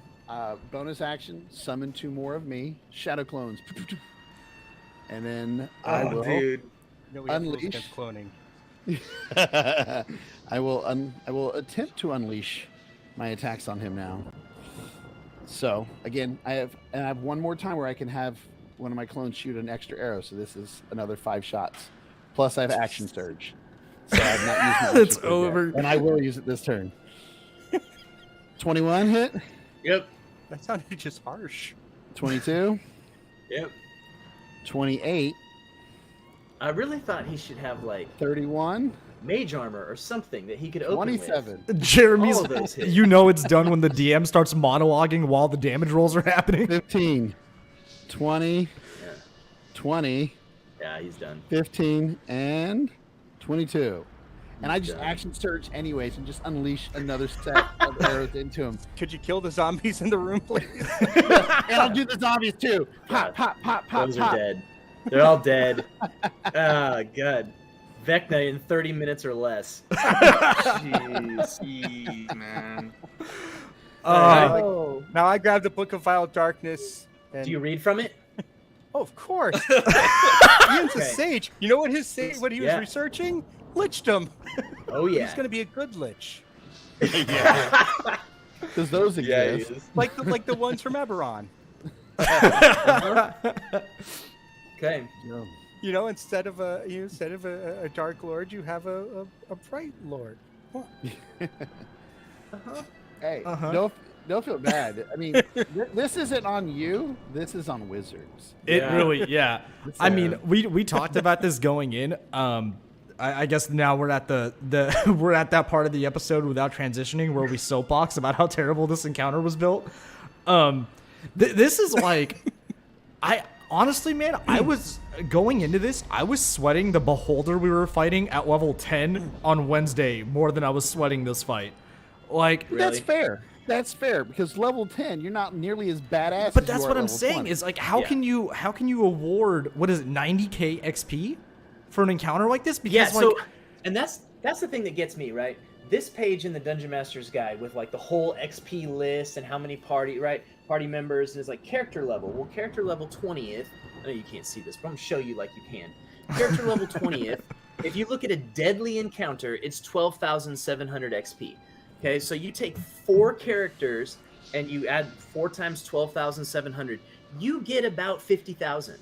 S3: bonus action, summon 2 more of me, shadow clones. And then I will
S5: dude.
S4: No, we have rules
S3: Unleash.
S4: against cloning.
S3: I will attempt to unleash my attacks on him now. So, again, I have one more time where I can have one of my clones shoot an extra arrow, so this is another 5 shots. Plus I have action surge. So I have not used my action
S1: It's
S3: surge yet,
S1: over.
S3: and I will use it this turn. 21 hit,
S2: Yep.
S4: That sounded just harsh.
S3: 22,
S2: Yep.
S3: 28,
S2: I really thought he should have like
S3: 31,
S2: mage armor or something that he could open
S3: 27.
S1: Jeremy's,
S2: All of those hit.
S1: you know it's done when the DM starts monologuing while the damage rolls are happening.
S3: 15, 20,
S2: Yeah.
S3: 20,
S2: Yeah, he's done.
S3: 15, and 22. And I
S2: He's
S3: just
S2: done.
S3: action surge anyways and just unleash another set of arrows into him.
S4: Could you kill the zombies in the room, please?
S3: And I'll do the zombies too.
S2: God.
S3: Pop, pop, pop, pop,
S2: Those
S3: pop.
S2: are dead. They're all dead. Ah, good. Vecna in 30 minutes or less.
S5: Jeez, man.
S3: Oh.
S4: Now I grab the Book of Vile Darkness. And,
S2: Do you read from it?
S4: Oh, of course. Ian's a
S2: Okay.
S4: sage. You know what his sage? What he was
S2: Yeah.
S4: researching? Lichdom.
S2: Oh yeah.
S4: He's gonna be a good lich,
S3: Does those
S2: Yeah, he
S3: exist?
S2: is.
S4: like the ones from Eberron.
S2: Okay.
S3: No.
S4: You know, instead of a dark lord, you have a bright lord. What?
S3: Hey,
S1: Uh-huh.
S3: don't feel bad. I mean, this isn't on you. This is on wizards.
S1: It
S2: Yeah.
S1: really, yeah. I mean, we talked about this going in. I guess now we're at the we're at that part of the episode without transitioning where we soapbox about how terrible this encounter was built. This is like, I honestly, man, I was going into this. I was sweating the beholder we were fighting at level 10 on Wednesday more than I was sweating this fight. Like,
S2: Really?
S3: That's fair. That's fair because level 10, you're not nearly as badass.
S1: but
S3: as
S1: that's
S3: you are
S1: what
S3: at
S1: I'm
S3: level
S1: saying
S3: 20.
S1: is like, how
S2: Yeah.
S1: can you award what is it 90k XP for an encounter like this? Because
S2: Yeah,
S1: like,
S2: so and that's the thing that gets me, right? This page in the Dungeon Master's Guide with like the whole XP list and how many party members, and it's like character level. Well, character level 20th. I know you can't see this, but I'm gonna show you like you can. Character level 20th. If you look at a deadly encounter, it's 12,700 XP. Okay, so you take 4 characters and you add 4 times 12,700, you get about 50,000.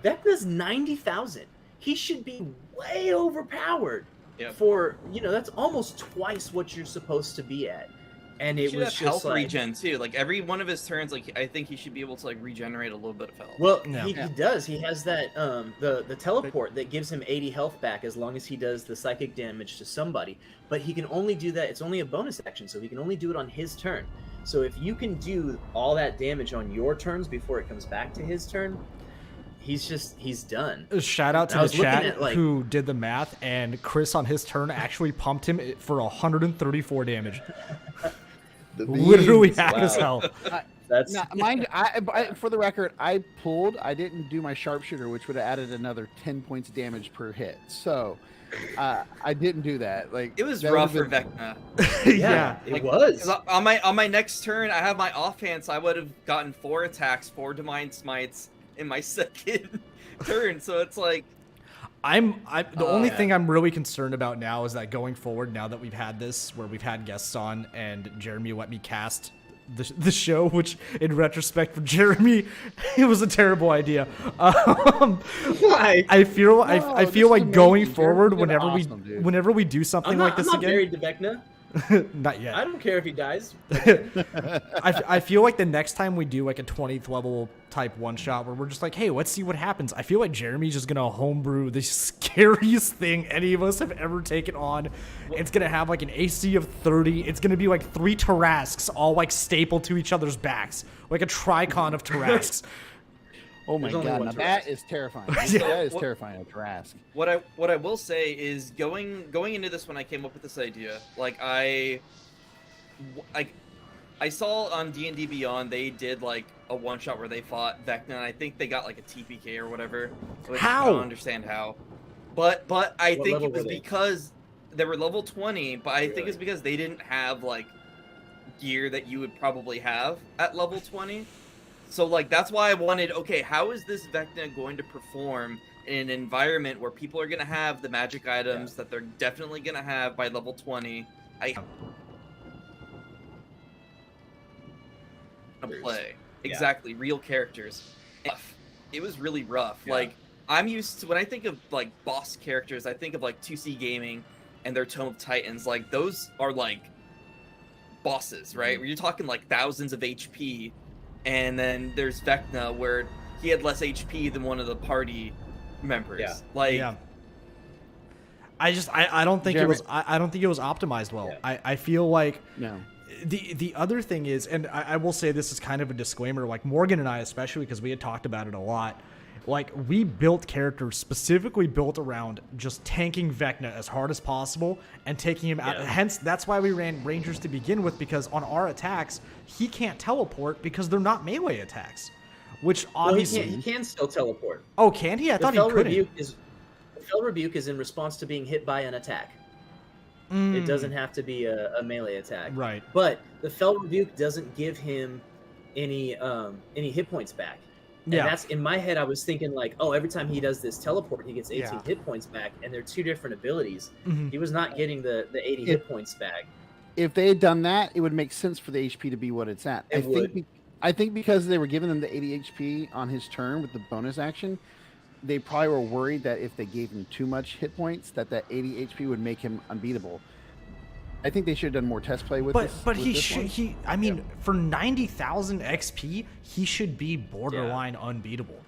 S2: Vecna's 90,000. He should be way overpowered
S5: Yep.
S2: for, that's almost twice what you're supposed to be at. And
S5: He
S2: it
S5: should
S2: was
S5: have
S2: just
S5: health
S2: like,
S5: regen too. Like every one of his turns, like I think he should be able to like regenerate a little bit of health.
S2: well,
S1: Yeah.
S2: he does. He has that the teleport that gives him 80 health back as long as he does the psychic damage to somebody. But he can only do that. It's only a bonus action, so he can only do it on his turn. So if you can do all that damage on your turns before it comes back to his turn, he's done.
S1: shout out to
S2: I
S1: the
S2: was looking
S1: chat
S2: at, like-
S1: who did the math, and Chris on his turn actually pumped him for 134 damage.
S3: The
S1: Literally
S3: beans.
S1: half his
S2: Wow.
S1: health.
S2: That's
S3: Now, mind, for the record, I pulled. I didn't do my sharpshooter, which would have added another 10 points damage per hit. So, I didn't do that. Like
S5: It was
S3: that
S5: rough for
S3: would've
S5: Vecna.
S1: Yeah.
S2: it
S5: Like,
S2: was.
S5: 'Cause on my next turn, I have my offhand, so I would have gotten 4 attacks, 4 divine smites in my second turn. So it's like,
S1: The only
S5: yeah.
S1: thing I'm really concerned about now is that going forward, now that we've had this, where we've had guests on, and Jeremy let me cast the show, which in retrospect for Jeremy, it was a terrible idea.
S2: Why?
S1: I feel
S3: No,
S1: I
S3: this
S1: feel
S3: is
S1: like going
S3: amazing.
S1: forward,
S3: Jeremy did awesome, dude.
S1: whenever we do something
S2: I'm
S1: like
S2: not,
S1: this
S2: I'm not
S1: again.
S2: married to Vecna.
S1: Not yet.
S2: I don't care if he dies.
S1: I feel like the next time we do like a 20th level type one shot where we're just like, hey, let's see what happens. I feel like Jeremy's just gonna homebrew the scariest thing any of us have ever taken on. It's gonna have like an AC of 30. It's gonna be like 3 Tarrasques all like stapled to each other's backs, like a tricon of Tarrasques.
S3: Oh my
S2: There's only
S3: god,
S2: one
S3: now
S2: Tarrasque.
S3: that is terrifying.
S1: Yeah.
S3: That is terrifying, a Tarrasque.
S5: What I will say is going into this when I came up with this idea, like I saw on DNDBeyond they did like a one shot where they fought Vecna, and I think they got like a TPK or whatever. Which
S1: How?
S5: I don't understand how. But I
S2: What
S5: think
S2: level
S5: it was
S2: were they?
S5: because they were level 20, but I think
S2: Really?
S5: it's because they didn't have like gear that you would probably have at level 20. So like that's why I wanted, okay, how is this Vecna going to perform in an environment where people are gonna have the magic items that they're definitely gonna have by level 20? I play.
S2: Yeah.
S5: Exactly, real characters. It was really rough.
S2: Yeah.
S5: Like I'm used to when I think of like boss characters, I think of like 2C Gaming and their Tome of Titans. Like those are like bosses, right? Where you're talking like thousands of HP, and then there's Vecna where he had less HP than one of the party members.
S2: Yeah.
S5: Like
S1: Yeah. I don't think it
S3: Jeremy-
S1: was I don't think it was optimized well.
S2: Yeah.
S1: I feel like
S3: No.
S1: the other thing is, and I will say this is kind of a disclaimer, like Morgan and I especially, because we had talked about it a lot, like we built characters specifically built around just tanking Vecna as hard as possible and taking him out.
S2: Yeah.
S1: Hence, that's why we ran Rangers to begin with, because on our attacks, he can't teleport because they're not melee attacks. Which
S2: Well,
S1: obviously...
S2: he can still teleport.
S1: Oh, can he? I thought he couldn't.
S2: The Fell Rebuke is in response to being hit by an attack. It
S1: Mm,
S2: doesn't have to be a melee attack.
S1: Right.
S2: But the Fell Rebuke doesn't give him any hit points back. And
S1: Yeah.
S2: that's in my head. I was thinking like, oh, every time he does this teleport, he gets 18
S4: Yeah.
S2: hit points back, and they're 2 different abilities.
S1: Mhm.
S2: He was not getting the 80 hit points back.
S3: If they had done that, it would make sense for the HP to be what it's at.
S2: It would.
S3: I think because they were giving him the 80 HP on his turn with the bonus action, they probably were worried that if they gave him too much hit points, that 80 HP would make him unbeatable. I think they should have done more test play with
S1: But
S3: this.
S1: but
S3: with
S1: he
S3: this
S1: should
S3: one.
S1: I mean, for 90,000 XP, he should be borderline unbeatable.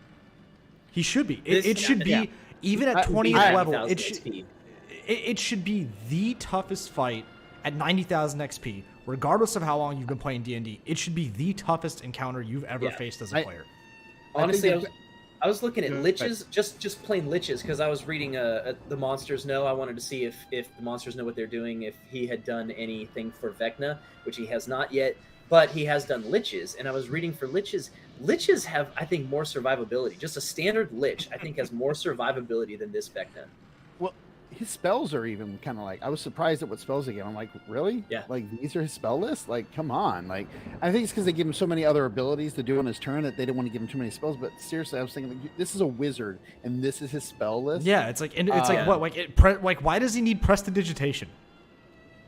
S1: He should be. It,
S2: This-
S1: it should be
S3: yeah.
S1: even at
S3: I-
S1: 20th
S3: I-
S1: level.
S2: 90,000
S1: It should
S2: XP.
S1: it should be the toughest fight at 90,000 XP, regardless of how long you've been playing D&D. It should be the toughest encounter you've ever
S2: Yeah.
S1: faced as a player.
S2: Honestly,
S3: think
S2: I was looking at
S3: Yeah,
S2: liches, just plain liches, because I was reading the Monsters Know. I wanted to see if the Monsters know what they're doing, if he had done anything for Vecna, which he has not yet, but he has done liches, and I was reading for liches. Liches have, I think, more survivability. Just a standard lich, I think, has more survivability than this Vecna.
S3: Well, his spells are even kind of like, I was surprised at what spells they gave. I'm like, really?
S2: Yeah.
S3: Like, these are his spell list? Like, come on. Like, I think it's because they give him so many other abilities to do on his turn that they didn't want to give him too many spells. But seriously, I was thinking, like, this is a wizard, and this is his spell list.
S1: Yeah, it's like and it's like
S2: Yeah.
S1: what like why does he need prestidigitation?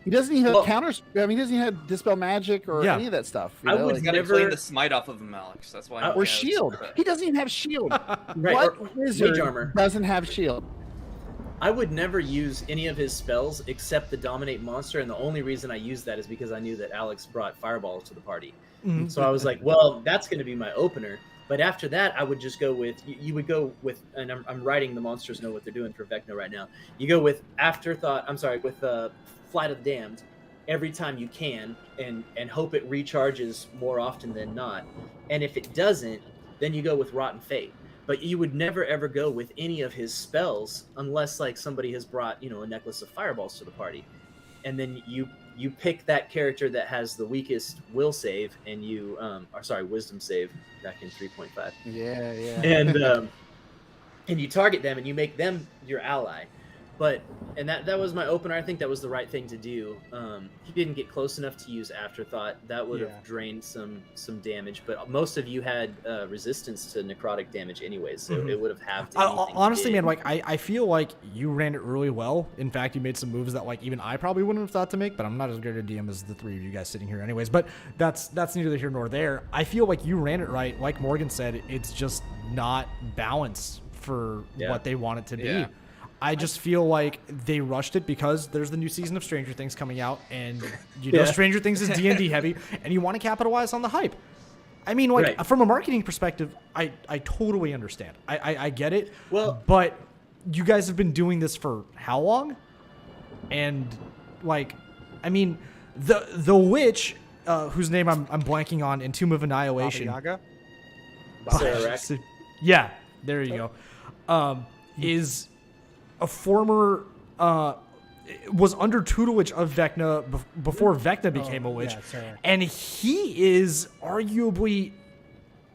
S3: He doesn't even have
S2: Well-
S3: counters. I mean, he doesn't even have dispel magic or
S1: Yeah.
S3: any of that stuff. You
S2: I
S3: know?
S2: would
S3: like,
S5: you gotta
S2: never-
S5: clean the smite off of him, Alex. That's why.
S3: or
S5: he has-
S3: shield. He doesn't even have shield.
S2: Right,
S3: What
S2: or
S3: wizard
S2: mage armor.
S3: doesn't have shield?
S2: I would never use any of his spells except the Dominate Monster, and the only reason I used that is because I knew that Alex brought Fireball to the party.
S1: Mhm.
S2: So I was like, well, that's going to be my opener. But after that, I would just go with, you would go with, and I'm writing the Monsters Know what they're doing for Vecna right now. You go with with Flight of the Damned every time you can, and hope it recharges more often than not. And if it doesn't, then you go with Rotten Fate. But you would never ever go with any of his spells unless like somebody has brought, a necklace of fireballs to the party. And then you pick that character that has the weakest will save, and wisdom save back in 3.5.
S3: Yeah, yeah.
S2: And you target them and you make them your ally. And that was my opener. I think that was the right thing to do. He didn't get close enough to use Afterthought. That would
S4: Yeah.
S2: have drained some damage. But most of you had resistance to necrotic damage anyways, so
S1: Mhm.
S2: it would have halved anything
S1: Honestly,
S2: big.
S1: man, like I feel like you ran it really well. In fact, you made some moves that like even I probably wouldn't have thought to make, but I'm not as good a DM as the three of you guys sitting here anyways. But that's neither here nor there. I feel like you ran it right. Like Morgan said, it's just not balanced for
S2: Yeah.
S1: what they want it to be.
S5: Yeah.
S1: I just feel like they rushed it because there's the new season of Stranger Things coming out, and you know Stranger Things is D&D heavy, and you want to capitalize on the hype. I mean, like from a marketing perspective, I totally understand. I get it.
S2: Well,
S1: but you guys have been doing this for how long? And like, I mean, the witch, whose name I'm blanking on in Tomb of Annihilation.
S4: Baba
S2: Sarah
S1: Yeah, there you go. Is a former was under tutelage of Vecna before Vecna became a witch, and he is arguably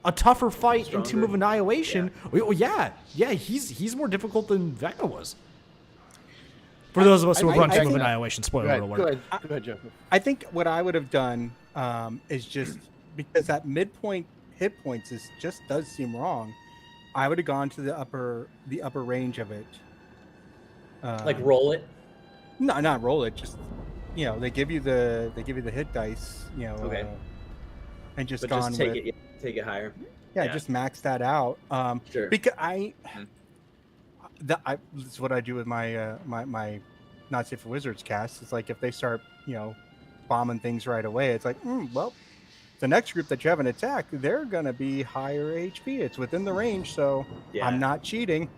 S1: a tougher fight in Tomb of Annihilation. He's more difficult than Vecna was. For those of us who have run Tomb of Annihilation, spoiler alert.
S3: Go ahead, Joe.
S4: I think what I would have done is just because that midpoint hit points does seem wrong. I would have gone to the upper range of it.
S2: Like roll it.
S4: No, not roll it. Just they give you the hit dice. And just
S2: take it higher.
S4: Yeah, just max that out.
S2: Sure.
S4: Because this is what I do with my my Not Safe for Wizards cast. It's like if they start bombing things right away, it's like well, the next group that you haven't attacked, they're gonna be higher HP. It's within the range, so I'm not cheating.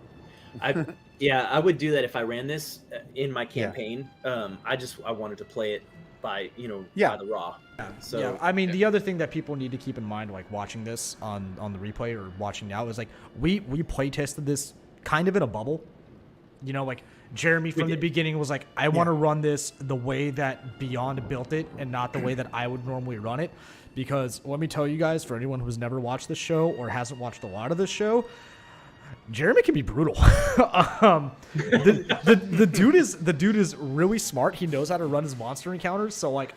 S2: I would do that if I ran this in my campaign. I wanted to play it by by the raw. So
S1: I mean, the other thing that people need to keep in mind, like watching this on the replay or watching now, is like we play tested this kind of in a bubble. Like Jeremy from the beginning was like, I want to run this the way that Beyond built it and not the way that I would normally run it. Because let me tell you guys, for anyone who's never watched this show or hasn't watched a lot of this show, Jeremy can be brutal. The dude is really smart. He knows how to run his monster encounters. So like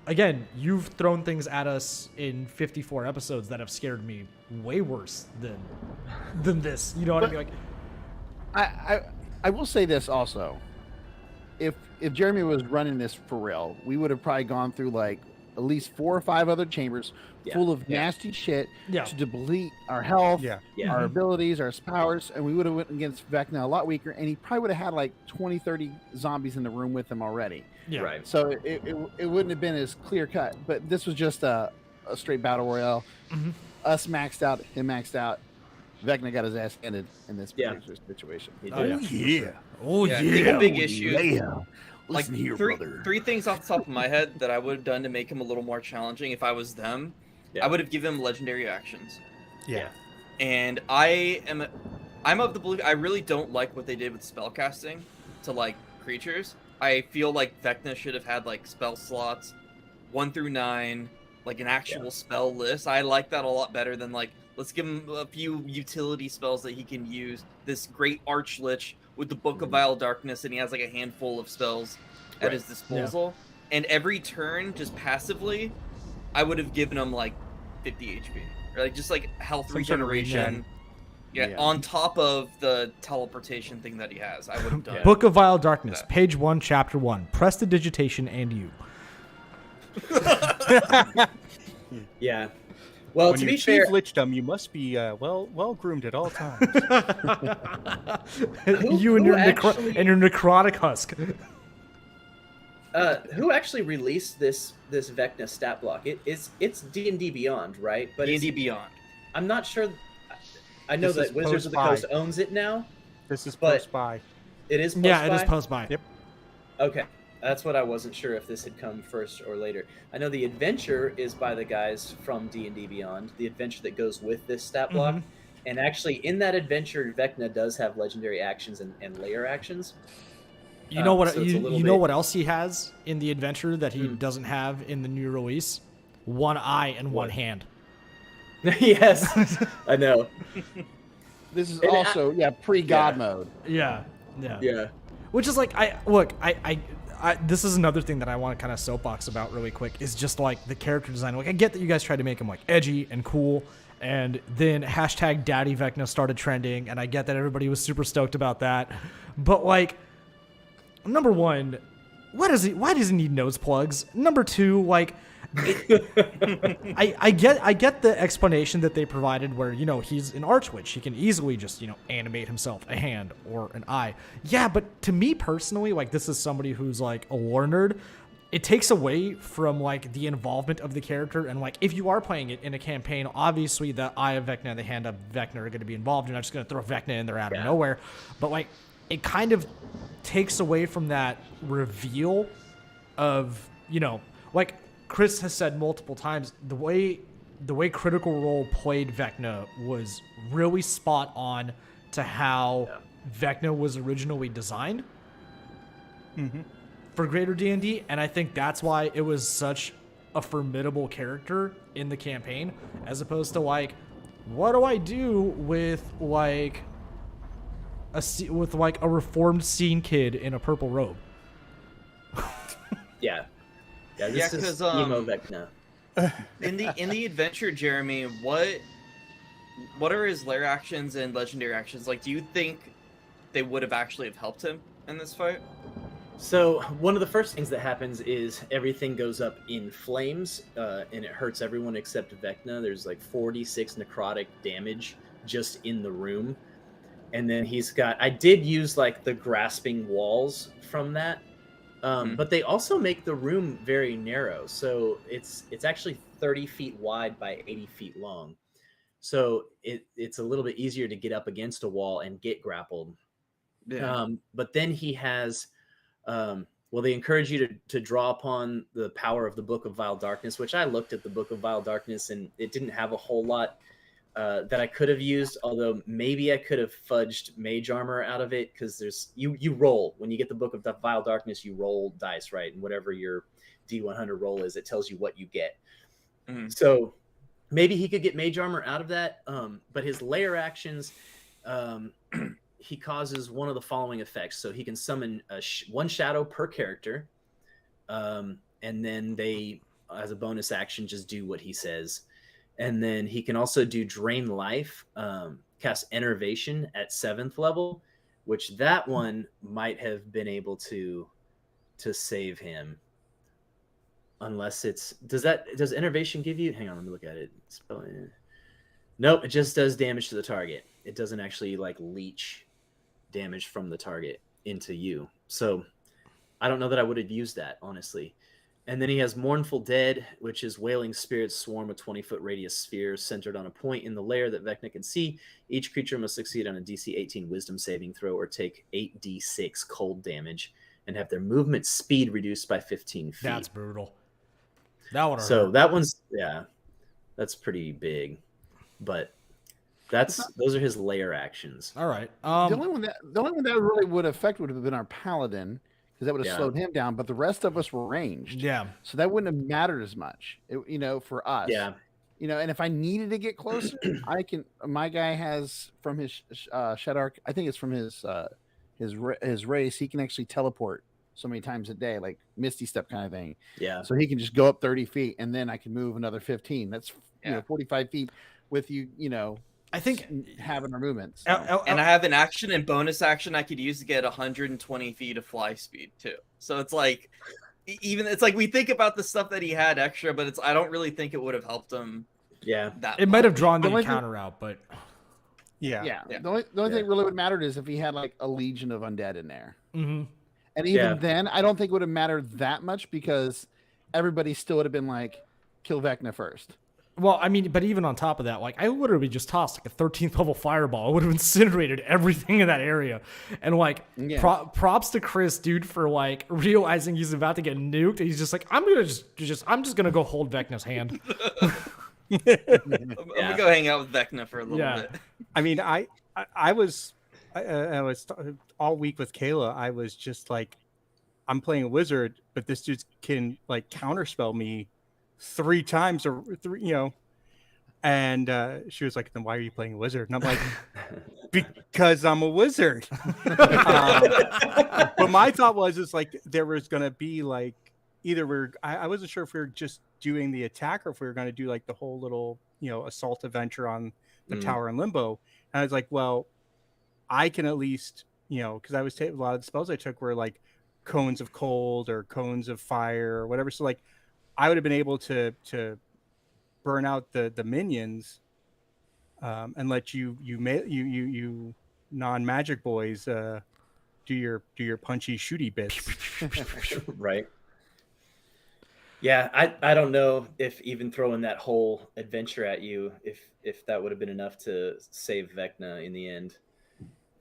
S1: again, you've thrown things at us in 54 episodes that have scared me way worse than this. You know what I mean? Like,
S3: I will say this also. If Jeremy was running this for real, we would have probably gone through like at least 4 or 5 other chambers full of nasty shit to deplete our health, our abilities, our powers, and we would have went against Vecna a lot weaker, and he probably would have had like 20, 30 zombies in the room with him already.
S1: Yeah.
S2: Right.
S3: So it wouldn't have been as clear cut, but this was just a straight battle royale. Mm-hmm. Us maxed out, him maxed out. Vecna got his ass ended in this particular situation.
S5: I think a big issue.
S3: Listen here, brother.
S5: Three things off the top of my head that I would have done to make him a little more challenging if I was them. I would have given him legendary actions.
S1: Yeah.
S5: And I'm of the belief I really don't like what they did with spellcasting to like creatures. I feel like Vecna should have had like spell slots 1 through 9, like an actual spell list. I like that a lot better than like, let's give him a few utility spells that he can use. This great Arch-Lich with the Book of Vile Darkness, and he has like a handful of spells at his disposal. And every turn, just passively, I would have given him like 50 HP. Or like just like health regeneration. On top of the teleportation thing that he has. I would have done.
S1: Book of Vile Darkness, page 1, chapter 1. Prestidigitation and you.
S2: Yeah. Well,
S4: when
S2: to
S4: you
S2: be fair,
S4: Lichdom, you must be well groomed at all times.
S1: You and your necrotic husk.
S2: Who actually released this Vecna stat block? It's D&D Beyond, right? But
S5: D&D Beyond.
S2: I'm not sure. I know that Wizards of the Coast owns it now.
S4: This is post-buy.
S2: It is post-buy?
S1: Yeah, it is post-buy.
S4: Yep.
S2: Okay. That's what I wasn't sure if this had come first or later. I know the adventure is by the guys from D&D Beyond, the adventure that goes with this stat block. Mm-hmm. And actually, in that adventure, Vecna does have legendary actions and layer actions.
S1: You know what? So you know what else he has in the adventure that he doesn't have in the new release? One eye and one hand.
S2: Yes, I know.
S3: This is also pre-God mode.
S1: Yeah. Which is like this is another thing that I want to kind of soapbox about really quick is just like the character design. Like I get that you guys tried to make him like edgy and cool, and then hashtag Daddy Vecna started trending, and I get that everybody was super stoked about that. But like, number one, why does he need nose plugs? Number two, like, I get the explanation that they provided where, you know, he's an archwitch. He can easily just, you know, animate himself a hand or an eye. Yeah, but to me personally, like, this is somebody who's like a lore nerd. It takes away from like the involvement of the character, and like if you are playing it in a campaign, obviously the eye of Vecna and the hand of Vecna are going to be involved. You're not just going to throw Vecna in there out of nowhere, but like it kind of takes away from that reveal of, you know, like Chris has said multiple times, the way Critical Role played Vecna was really spot on to how Vecna was originally designed.
S4: Mm-hmm.
S1: For greater D&D, and I think that's why it was such a formidable character in the campaign, as opposed to like, what do I do with like a reformed scene kid in a purple robe?
S2: Yeah, this is emo Vecna.
S5: In the adventure, Jeremy, what are his lair actions and legendary actions? Like, do you think they would have actually have helped him in this fight?
S2: So one of the first things that happens is everything goes up in flames, and it hurts everyone except Vecna. There's like 46 necrotic damage just in the room. And then I did use like the grasping walls from that, but they also make the room very narrow. So it's actually 30 feet wide by 80 feet long. So it's a little bit easier to get up against a wall and get grappled.
S5: Yeah.
S2: But then he has... they encourage you to draw upon the power of the Book of Vile Darkness, which I looked at the Book of Vile Darkness and it didn't have a whole lot that I could have used, although maybe I could have fudged mage armor out of it, because there's you roll. When you get the Book of Vile Darkness, you roll dice, right? And whatever your D100 roll is, it tells you what you get. Mm-hmm. So maybe he could get mage armor out of that, but his lair actions... he causes one of the following effects. So he can summon one shadow per character, and then they, as a bonus action, just do what he says. And then he can also do Drain Life, cast Enervation at 7th level, which that one might have been able to save him. Unless it's... Does Enervation give you... Hang on, let me look at it. Nope, it just does damage to the target. It doesn't actually like leech damage from the target into you. So I don't know that I would have used that, honestly. And then he has Mournful Dead, which is Wailing Spirits swarm a 20-foot radius sphere centered on a point in the lair that Vecna can see. Each creature must succeed on a DC 18 wisdom saving throw or take 8d6 cold damage and have their movement speed reduced by 15 feet.
S1: That's brutal. That one.
S2: So that one's, that's pretty big. But those are his lair actions.
S1: All right.
S3: The only one that really would affect would have been our paladin, because that would have slowed him down. But the rest of us were ranged.
S1: Yeah.
S3: So that wouldn't have mattered as much, for us.
S2: Yeah.
S3: And if I needed to get closer, I can. My guy has from his Shadark. I think it's from his race. He can actually teleport so many times a day, like Misty Step kind of thing.
S2: Yeah.
S3: So he can just go up 30 feet, and then I can move another 15. That's 45 feet with you.
S1: I think
S3: having our movements.
S5: And I have an action and bonus action I could use to get 120 feet of fly speed too. So it's like, it's like we think about the stuff that he had extra, but I don't really think it would have helped him.
S2: Yeah,
S1: it might have drawn the encounter out, but
S3: yeah. The only thing really would matter is if he had like a legion of undead in there.
S1: Mm-hmm.
S3: And even then, I don't think it would have mattered that much, because everybody still would have been like, kill Vecna first.
S1: Well, I mean, but even on top of that, like, I literally just tossed like a 13th level fireball. It would have incinerated everything in that area. And like, props to Chris, dude, for like realizing he's about to get nuked. And he's just like, I'm just gonna go hold Vecna's hand.
S5: I'm gonna go hang out with Vecna for a little bit.
S4: I mean, I was all week with Kayla. I was just like, I'm playing a wizard, but this dude can like counterspell me 3 times or 3, and she was like, then why are you playing a wizard? And I'm like, because I'm a wizard. But my thought was like there was going to be like either I wasn't sure if we were just doing the attack or if we were going to do like the whole little assault adventure on the tower in Limbo. And I was like, well, I can at least because I was a lot of the spells I took were like cones of cold or cones of fire or whatever, so like I would have been able to burn out the minions, and let you non-magic boys do your punchy shooty bits.
S2: Right. Yeah, I don't know if even throwing that whole adventure at you, if that would have been enough to save Vecna in the end.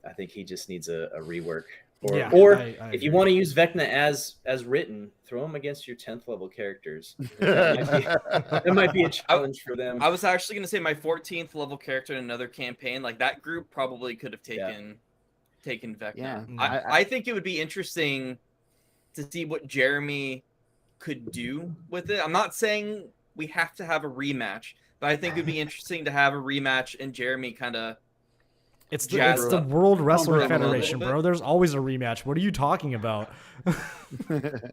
S2: I think he just needs a rework. Or
S1: I
S2: if you
S1: agree.
S2: want to use Vecna as written, throw him against your 10th level characters. That might be a challenge for them.
S5: I was actually going to say my 14th level character in another campaign, like that group probably could have taken Vecna.
S3: Yeah,
S5: I think it would be interesting to see what Jeremi could do with it. I'm not saying we have to have a rematch, but I think it'd be interesting to have a rematch and Jeremi kind of
S1: It's
S5: jazz
S1: the
S5: up.
S1: World Wrestling
S5: Homebrew a little
S1: Federation,
S5: bit.
S1: bro. There's always a rematch. What are you talking about?
S2: All right,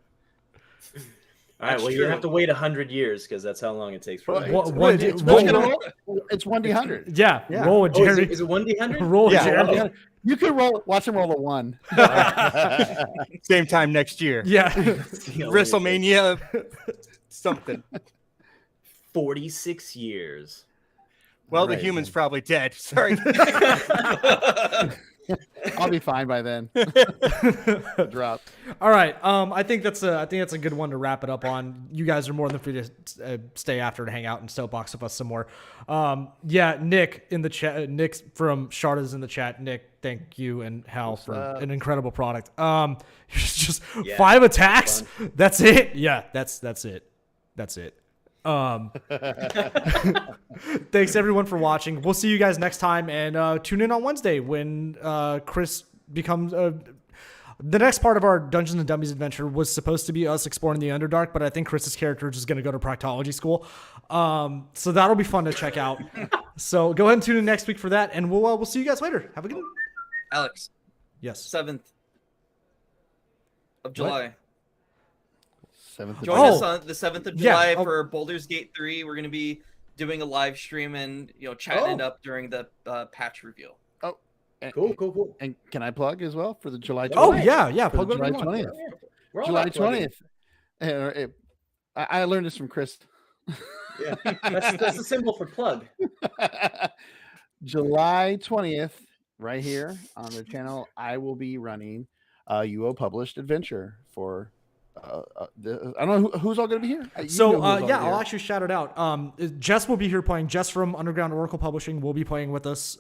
S5: That's
S2: well, you
S5: true.
S2: have to wait 100 years because that's how long it takes for
S3: Well,
S2: them.
S1: What-
S3: it's,
S1: what-
S3: it's,
S1: what-
S3: it's 1d100.
S1: Yeah,
S3: Yeah.
S1: roll with
S2: Oh,
S1: Jerry.
S2: is it 1d100?
S1: Roll with
S3: Yeah,
S1: Jerry.
S3: 1d100. You could watch him roll a 1.
S4: Same time next year.
S1: Yeah.
S4: WrestleMania something.
S2: 46 years.
S4: Well, the
S3: Right.
S4: human's probably dead. Sorry.
S3: I'll be fine by then. Drop.
S1: All right. I think that's a good one to wrap it up on. You guys are more than free to stay after to hang out and soapbox with us some more. Yeah, Nick in the chat. Nick from Sharda's in the chat. Nick, thank you and Hal for an incredible product. Just
S2: Yeah,
S1: 5 attacks.
S2: fun.
S1: That's it. Yeah, that's it. That's it. Thanks everyone for watching. We'll see you guys next time, and tune in on Wednesday when Chris becomes the next part of our Dungeons and Dummies adventure was supposed to be us exploring the Underdark, but I think Chris's character is just going to go to proctology school. So that'll be fun to check out. So go ahead and tune in next week for that, and we'll see you guys later. Have a good one.
S5: Alex,
S1: Yes.
S5: 7th of July.
S3: 7th of
S5: Join
S3: July.
S5: us on the 7th of
S1: Yeah,
S5: July
S1: oh.
S5: for Baldur's Gate 3. We're going to be doing a live stream and chatting it up during the patch reveal.
S2: Cool.
S3: And can I plug as well for the July 20th?
S1: Oh yeah.
S3: For the
S1: Plug whatever
S3: July
S1: you want.
S3: 20th.
S2: We're all
S3: July
S2: about plugging.
S3: 20th. I learned this from Chris.
S2: Yeah, that's the symbol for plug.
S3: July 20th, right here on the channel, I will be running a UO published adventure for. I don't know who's all going to be here. You
S1: So
S3: know who's all
S1: yeah,
S3: here.
S1: I'll actually shout it out. Jess will be here playing. Jess from Underground Oracle Publishing will be playing with us.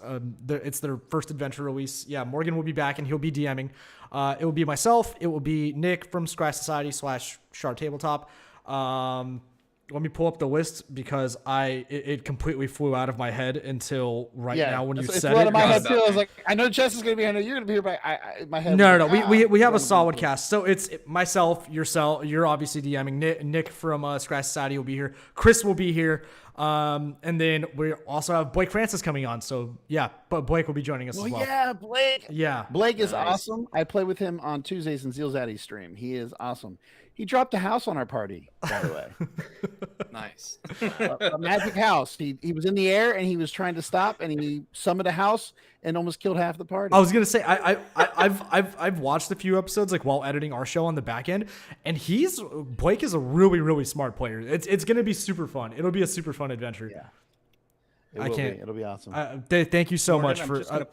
S1: It's their first adventure release. Yeah, Morgan will be back and he'll be DMing. It will be myself. It will be Nick from Scratch Society / Shard Tabletop. Let me pull up the list because it completely flew out of my head until now when you
S3: it's
S1: said
S3: out
S1: it.
S3: of my head
S5: Forgot
S3: too.
S5: about
S3: I was like, I know Jess is going to be here. I know you're going to be here, but my head.
S1: No.
S3: was like,
S1: We have a
S3: you're
S1: solid
S3: gonna be
S1: cast. So it's myself, yourself. You're obviously DMing. Nick from Scratch Society will be here. Chris will be here. And then we also have Blake Francis coming on. So yeah, but Blake will be joining us
S3: here.
S1: as
S3: Oh
S1: well.
S3: yeah, Blake.
S1: Yeah.
S3: Blake is
S2: Nice.
S3: awesome. I play with him on Tuesdays in Zeal Zaddy's stream. He is awesome. He dropped a house on our party, by the way.
S5: Nice.
S3: a magic house. He was in the air and he was trying to stop and he summoned a house and almost killed half the party.
S1: I was gonna say I've watched a few episodes like while editing our show on the back end, and Blake is a really smart player. It's gonna be super fun. It'll be a super fun adventure.
S3: Yeah.
S1: I can't-
S3: It'll be awesome.
S1: Thank you so
S4: Morgan,
S1: much
S4: I'm
S1: for.
S4: just gonna-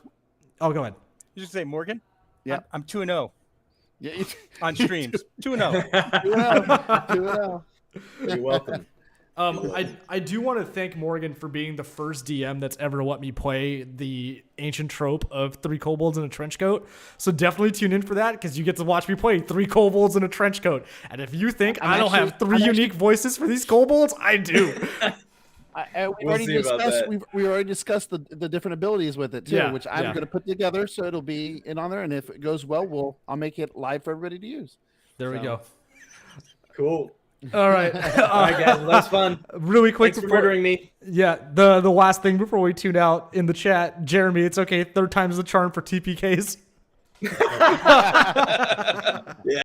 S1: Oh, go ahead.
S4: You just say Morgan.
S3: Yeah.
S4: I'm 2-0
S3: Yeah,
S4: on streams. 2-0.
S3: 2-0.
S2: You're welcome.
S1: I do want to thank Morgan for being the first DM that's ever let me play the ancient trope of 3 kobolds in a trench coat. So definitely tune in for that because you get to watch me play 3 kobolds in a trench coat. And if you think I don't have 3 unique voices for these kobolds, I do.
S3: We already
S2: see about
S3: discussed.
S2: that.
S3: We already discussed the different abilities with it too,
S1: Yeah,
S3: which I'm
S1: yeah.
S3: going to put together so it'll be in on there. And if it goes well, I'll make it live for everybody to use.
S1: There we go.
S2: Cool.
S1: All right.
S2: All right, guys. Well, that was fun.
S1: Really quick
S2: Thanks for
S1: before
S2: murdering me.
S1: Yeah, the last thing before we tune out in the chat, Jeremy, it's okay. 3rd time's the charm for TPKs.